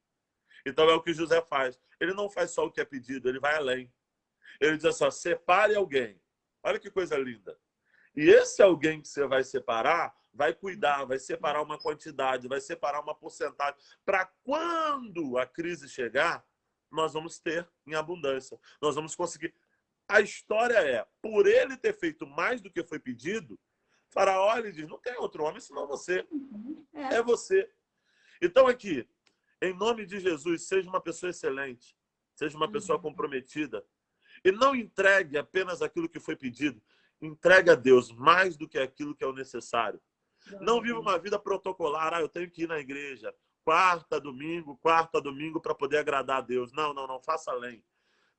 Então é o que José faz. Ele não faz só o que é pedido, ele vai além. Ele diz assim, ó, separe alguém. Olha que coisa linda. E esse alguém que você vai separar, vai cuidar, vai separar uma quantidade, vai separar uma porcentagem. Para quando a crise chegar, nós vamos ter em abundância. Nós vamos conseguir. A história é, por ele ter feito mais do que foi pedido, Faraó ele diz, não tem outro homem senão você. É você. Então aqui, em nome de Jesus, seja uma pessoa excelente, seja uma pessoa comprometida e não entregue apenas aquilo que foi pedido. Entregue a Deus mais do que aquilo que é o necessário. Não viva uma vida protocolar. Eu tenho que ir na igreja quarta, domingo para poder agradar a Deus. Não, não, não. Faça além.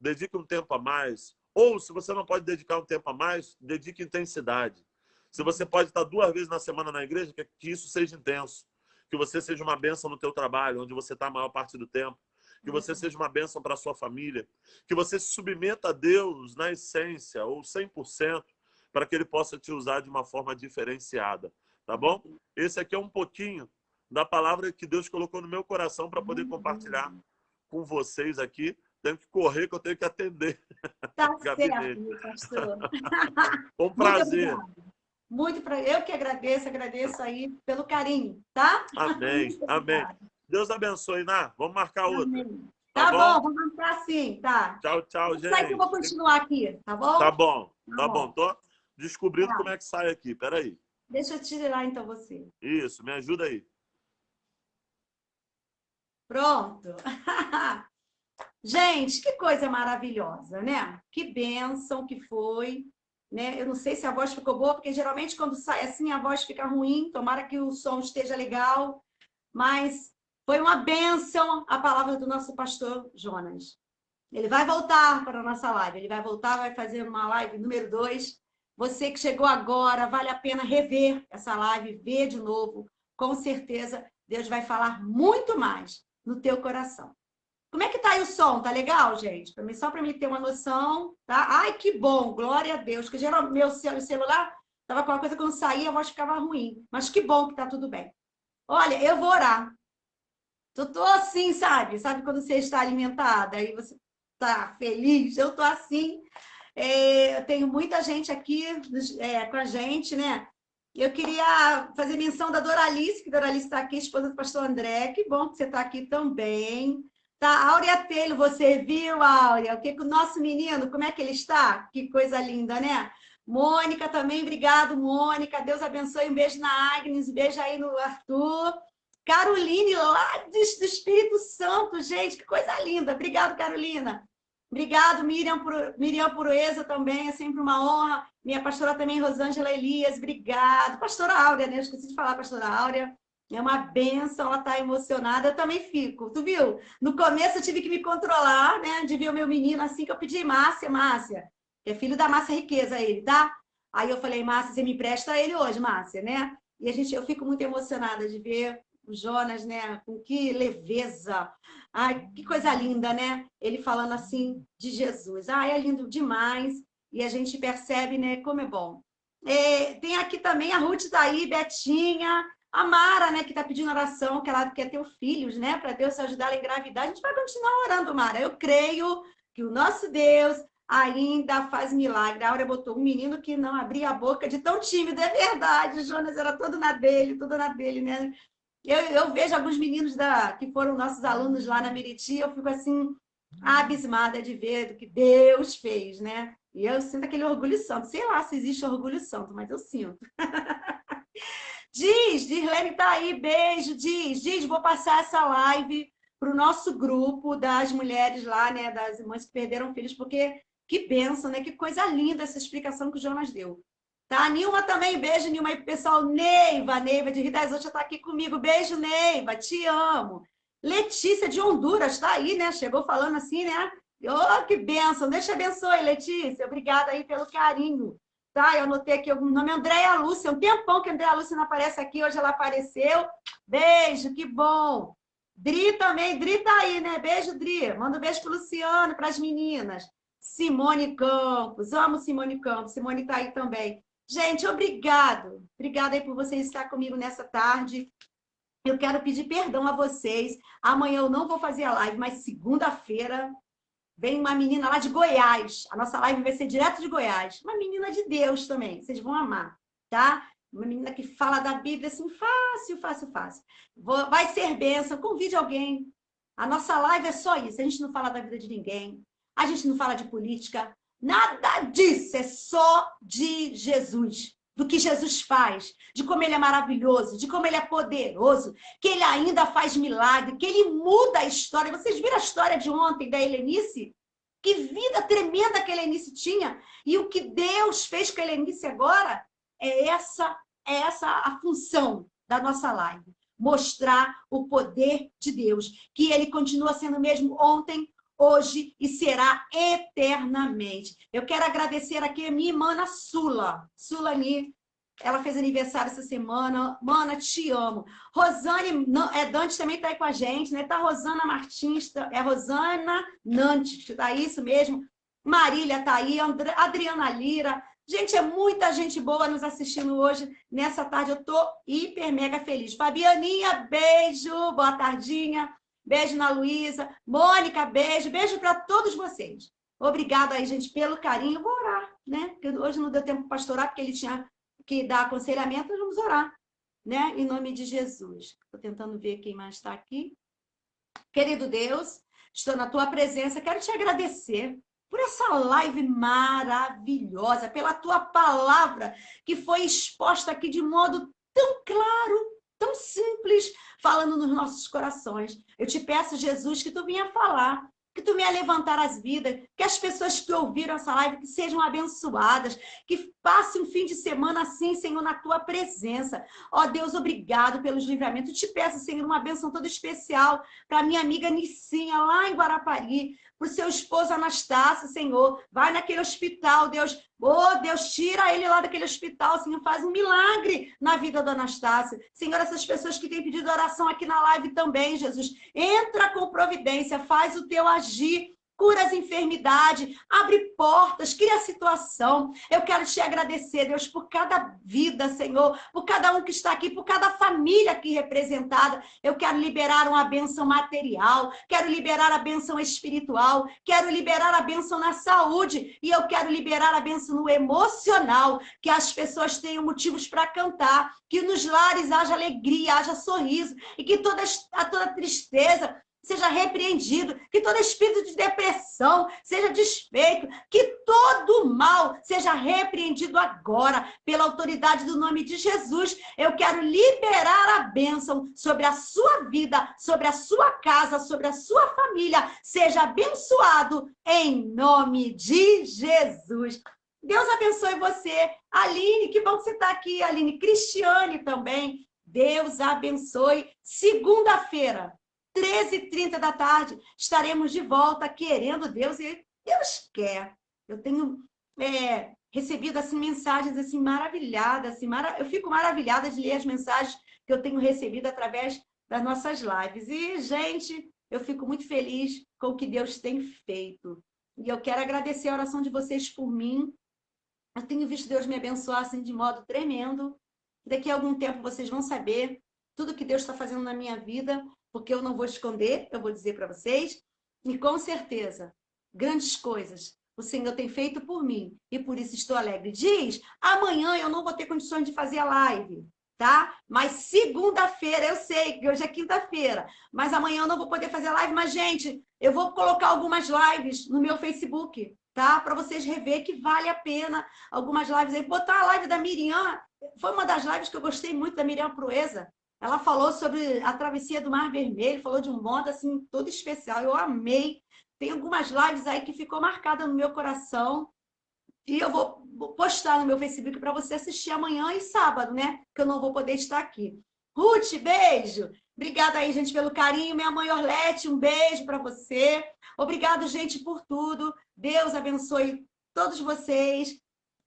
Dedique um tempo a mais. Ou, se você não pode dedicar um tempo a mais, dedique intensidade. Se você pode estar 2 vezes na semana na igreja, que isso seja intenso. Que você seja uma bênção no teu trabalho, onde você está a maior parte do tempo. Que você seja uma bênção para a sua família. Que você se submeta a Deus na essência, ou 100%, para que Ele possa te usar de uma forma diferenciada. Tá bom? Esse aqui é um pouquinho da palavra que Deus colocou no meu coração para poder compartilhar com vocês aqui. Tenho que correr, que eu tenho que atender. Tá certo, pastor. Um prazer. Muito prazer. Eu que agradeço aí pelo carinho, tá? Amém, amém. Deus abençoe, Ná. Vamos marcar outra. Amém. Tá bom, vamos marcar sim, tá? Tchau, tchau, gente. Sai que eu vou continuar aqui, tá bom? Tá bom, tá bom. Tô descobrindo como é que sai aqui. Peraí. Deixa eu tirar então você. Isso, me ajuda aí. Pronto. Gente, que coisa maravilhosa, né? Que bênção que foi, né? Eu não sei se a voz ficou boa, porque geralmente quando sai assim a voz fica ruim. Tomara que o som esteja legal, mas foi uma bênção a palavra do nosso pastor Jonas. Ele vai voltar para a nossa live, ele vai voltar, vai fazer uma live número 2. Você que chegou agora, vale a pena rever essa live, ver de novo. Com certeza, Deus vai falar muito mais no teu coração. Como é que tá aí o som? Tá legal, gente? Só para mim ter uma noção, tá? Ai, que bom, glória a Deus. Porque geralmente meu celular tava com uma coisa que quando saía a voz ficava ruim. Mas que bom que tá tudo bem. Olha, eu vou orar. Eu tô assim, sabe? Sabe quando você está alimentada e você tá feliz? Eu tô assim. Eu tenho muita gente aqui com a gente, né? Eu queria fazer menção da Doralice, que Doralice está aqui, esposa do pastor André. Que bom que você está aqui também. Tá, Áurea Telho, você viu, Áurea? O que o nosso menino, como é que ele está? Que coisa linda, né? Mônica também, obrigado, Mônica. Deus abençoe. Um beijo na Agnes, um beijo aí no Arthur. Caroline, lá do Espírito Santo, gente, que coisa linda. Obrigado, Carolina. Obrigado, Miriam Puroeza também, é sempre uma honra. Minha pastora também, Rosângela Elias, obrigado. Pastora Áurea, né? Eu esqueci de falar, pastora Áurea. É uma benção, ela está emocionada, eu também fico. Tu viu? No começo eu tive que me controlar, né? De ver o meu menino assim que eu pedi, Márcia, que é filho da Márcia Riqueza, ele, tá? Aí eu falei, Márcia, você me empresta ele hoje, Márcia, né? E eu fico muito emocionada de ver o Jonas, né? Com que leveza. Ai, que coisa linda, né? Ele falando assim de Jesus. Ai, é lindo demais. E a gente percebe, né, como é bom. Tem aqui também a Ruth daí, Betinha, a Mara, né, que está pedindo oração, que ela quer ter filhos, né, para Deus ajudar ela a engravidar. A gente vai continuar orando, Mara. Eu creio que o nosso Deus ainda faz milagre. A Áurea botou um menino que não abria a boca de tão tímido. É verdade, o Jonas era todo na dele, né? Eu vejo alguns meninos que foram nossos alunos lá na Meriti, eu fico assim, abismada de ver o que Deus fez, né? E eu sinto aquele orgulho santo. Sei lá se existe orgulho santo, mas eu sinto. Dirlene tá aí, beijo, vou passar essa live para o nosso grupo das mulheres lá, né, das irmãs que perderam filhos, porque que bênção, né? Que coisa linda essa explicação que o Jonas deu. Tá? Nilma também, beijo, Nilma aí pro pessoal. Neiva de Rio das Ostras tá aqui comigo. Beijo, Neiva, te amo. Letícia de Honduras, tá aí, né? Chegou falando assim, né? Oh, que bênção. Deus te abençoe, Letícia. Obrigada aí pelo carinho. Tá? Eu anotei aqui o nome Andréia Lúcia. Um tempão que a Andréia Lúcia não aparece aqui, hoje ela apareceu. Beijo, que bom. Dri também, Dri tá aí, né? Beijo, Dri. Manda um beijo pro Luciano, pras meninas. Simone Campos, amo Simone Campos. Simone tá aí também. Gente, obrigado. Obrigada aí por vocês estar comigo nessa tarde. Eu quero pedir perdão a vocês. Amanhã eu não vou fazer a live, mas segunda-feira vem uma menina lá de Goiás. A nossa live vai ser direto de Goiás. Uma menina de Deus também. Vocês vão amar, tá? Uma menina que fala da Bíblia assim, fácil. Vai ser bênção. Convide alguém. A nossa live é só isso. A gente não fala da vida de ninguém. A gente não fala de política. Nada disso. É só de Jesus. Do que Jesus faz. De como ele é maravilhoso. De como ele é poderoso. Que ele ainda faz milagre. Que ele muda a história. Vocês viram a história de ontem da Helenice? Que vida tremenda que a Helenice tinha. E o que Deus fez com a Helenice agora é essa a função da nossa live. Mostrar o poder de Deus. Que ele continua sendo o mesmo ontem, hoje e será eternamente. Eu quero agradecer aqui a minha irmã Sulani. Ela fez aniversário essa semana. Mana, te amo. Rosane Dante também está aí com a gente, né? Tá Rosana Martins, é Rosana Nantes, tá isso mesmo. Marília tá aí, Adriana Lira. Gente, é muita gente boa nos assistindo hoje. Nessa tarde eu tô hiper mega feliz. Fabianinha, beijo. Boa tardinha. Beijo na Luísa. Mônica, beijo. Beijo para todos vocês. Obrigada aí, gente, pelo carinho. Vou orar, né? Porque hoje não deu tempo para pastorar, porque ele tinha que dar aconselhamento. Nós vamos orar, né? Em nome de Jesus. Estou tentando ver quem mais está aqui. Querido Deus, estou na tua presença. Quero te agradecer por essa live maravilhosa, pela tua palavra que foi exposta aqui de modo tão claro, tão simples, falando nos nossos corações. Eu te peço, Jesus, que tu venha falar, que tu venha levantar as vidas, que as pessoas que ouviram essa live que sejam abençoadas, que passem um fim de semana assim, Senhor, na tua presença. Ó Deus, obrigado pelos livramentos. Eu te peço, Senhor, uma bênção toda especial para minha amiga Nicinha, lá em Guarapari. para o seu esposo Anastácio, Senhor. Vai naquele hospital, Deus. Oh, Deus, tira ele lá daquele hospital, Senhor. Faz um milagre na vida do Anastácio. Senhor, essas pessoas que têm pedido oração aqui na live também, Jesus. Entra com providência, faz o teu agir. Cura as enfermidades, abre portas, cria a situação. Eu quero te agradecer, Deus, por cada vida, Senhor, por cada um que está aqui, por cada família aqui representada. Eu quero liberar uma bênção material, quero liberar a bênção espiritual, quero liberar a bênção na saúde e eu quero liberar a bênção no emocional, que as pessoas tenham motivos para cantar, que nos lares haja alegria, haja sorriso e que toda tristeza seja repreendido, que todo espírito de depressão seja desfeito, que todo mal seja repreendido agora, pela autoridade do nome de Jesus. Eu quero liberar a bênção sobre a sua vida, sobre a sua casa, sobre a sua família. Seja abençoado em nome de Jesus. Deus abençoe você. Aline, que bom que você está aqui, Aline. Cristiane também. Deus abençoe. Segunda-feira, 13h30 da tarde, estaremos de volta, querendo Deus, e Deus quer. Eu tenho recebido assim, mensagens assim, maravilhadas, assim, eu fico maravilhada de ler as mensagens que eu tenho recebido através das nossas lives. E, gente, eu fico muito feliz com o que Deus tem feito. E eu quero agradecer a oração de vocês por mim. Eu tenho visto Deus me abençoar assim, de modo tremendo. Daqui a algum tempo vocês vão saber tudo que Deus está fazendo na minha vida, porque eu não vou esconder, eu vou dizer para vocês, e com certeza, grandes coisas o Senhor tem feito por mim, e por isso estou alegre. Diz, amanhã eu não vou ter condições de fazer a live, tá? Mas segunda-feira, eu sei que hoje é quinta-feira, mas amanhã eu não vou poder fazer a live, mas, gente, eu vou colocar algumas lives no meu Facebook, tá? Para vocês rever que vale a pena algumas lives aí. Botar a live da Miriam, foi uma das lives que eu gostei muito da Miriam Proeza. Ela falou sobre a travessia do Mar Vermelho, falou de um modo assim, todo especial. Eu amei. Tem algumas lives aí que ficou marcada no meu coração. E eu vou postar no meu Facebook para você assistir amanhã e sábado, né? Que eu não vou poder estar aqui. Ruth, beijo. Obrigada aí, gente, pelo carinho. Minha mãe Orlete, um beijo para você. Obrigado, gente, por tudo. Deus abençoe todos vocês.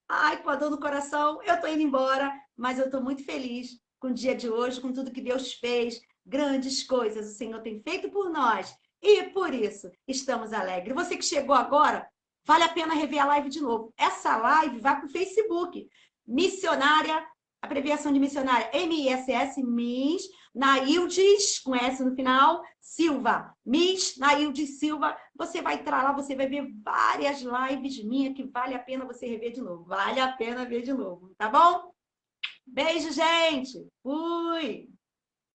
Ai, com a dor no coração, eu tô indo embora, mas eu tô muito feliz com o dia de hoje, com tudo que Deus fez. Grandes coisas o Senhor tem feito por nós. E por isso, estamos alegres. Você que chegou agora, vale a pena rever a live de novo. Essa live vai para o Facebook. Missionária, abreviação de missionária, MISS, Miss, Naildes, com S no final, Silva. Miss, Naildes Silva. Você vai entrar lá, você vai ver várias lives minhas que vale a pena você rever de novo. Vale a pena ver de novo, tá bom? Beijo, gente! Fui!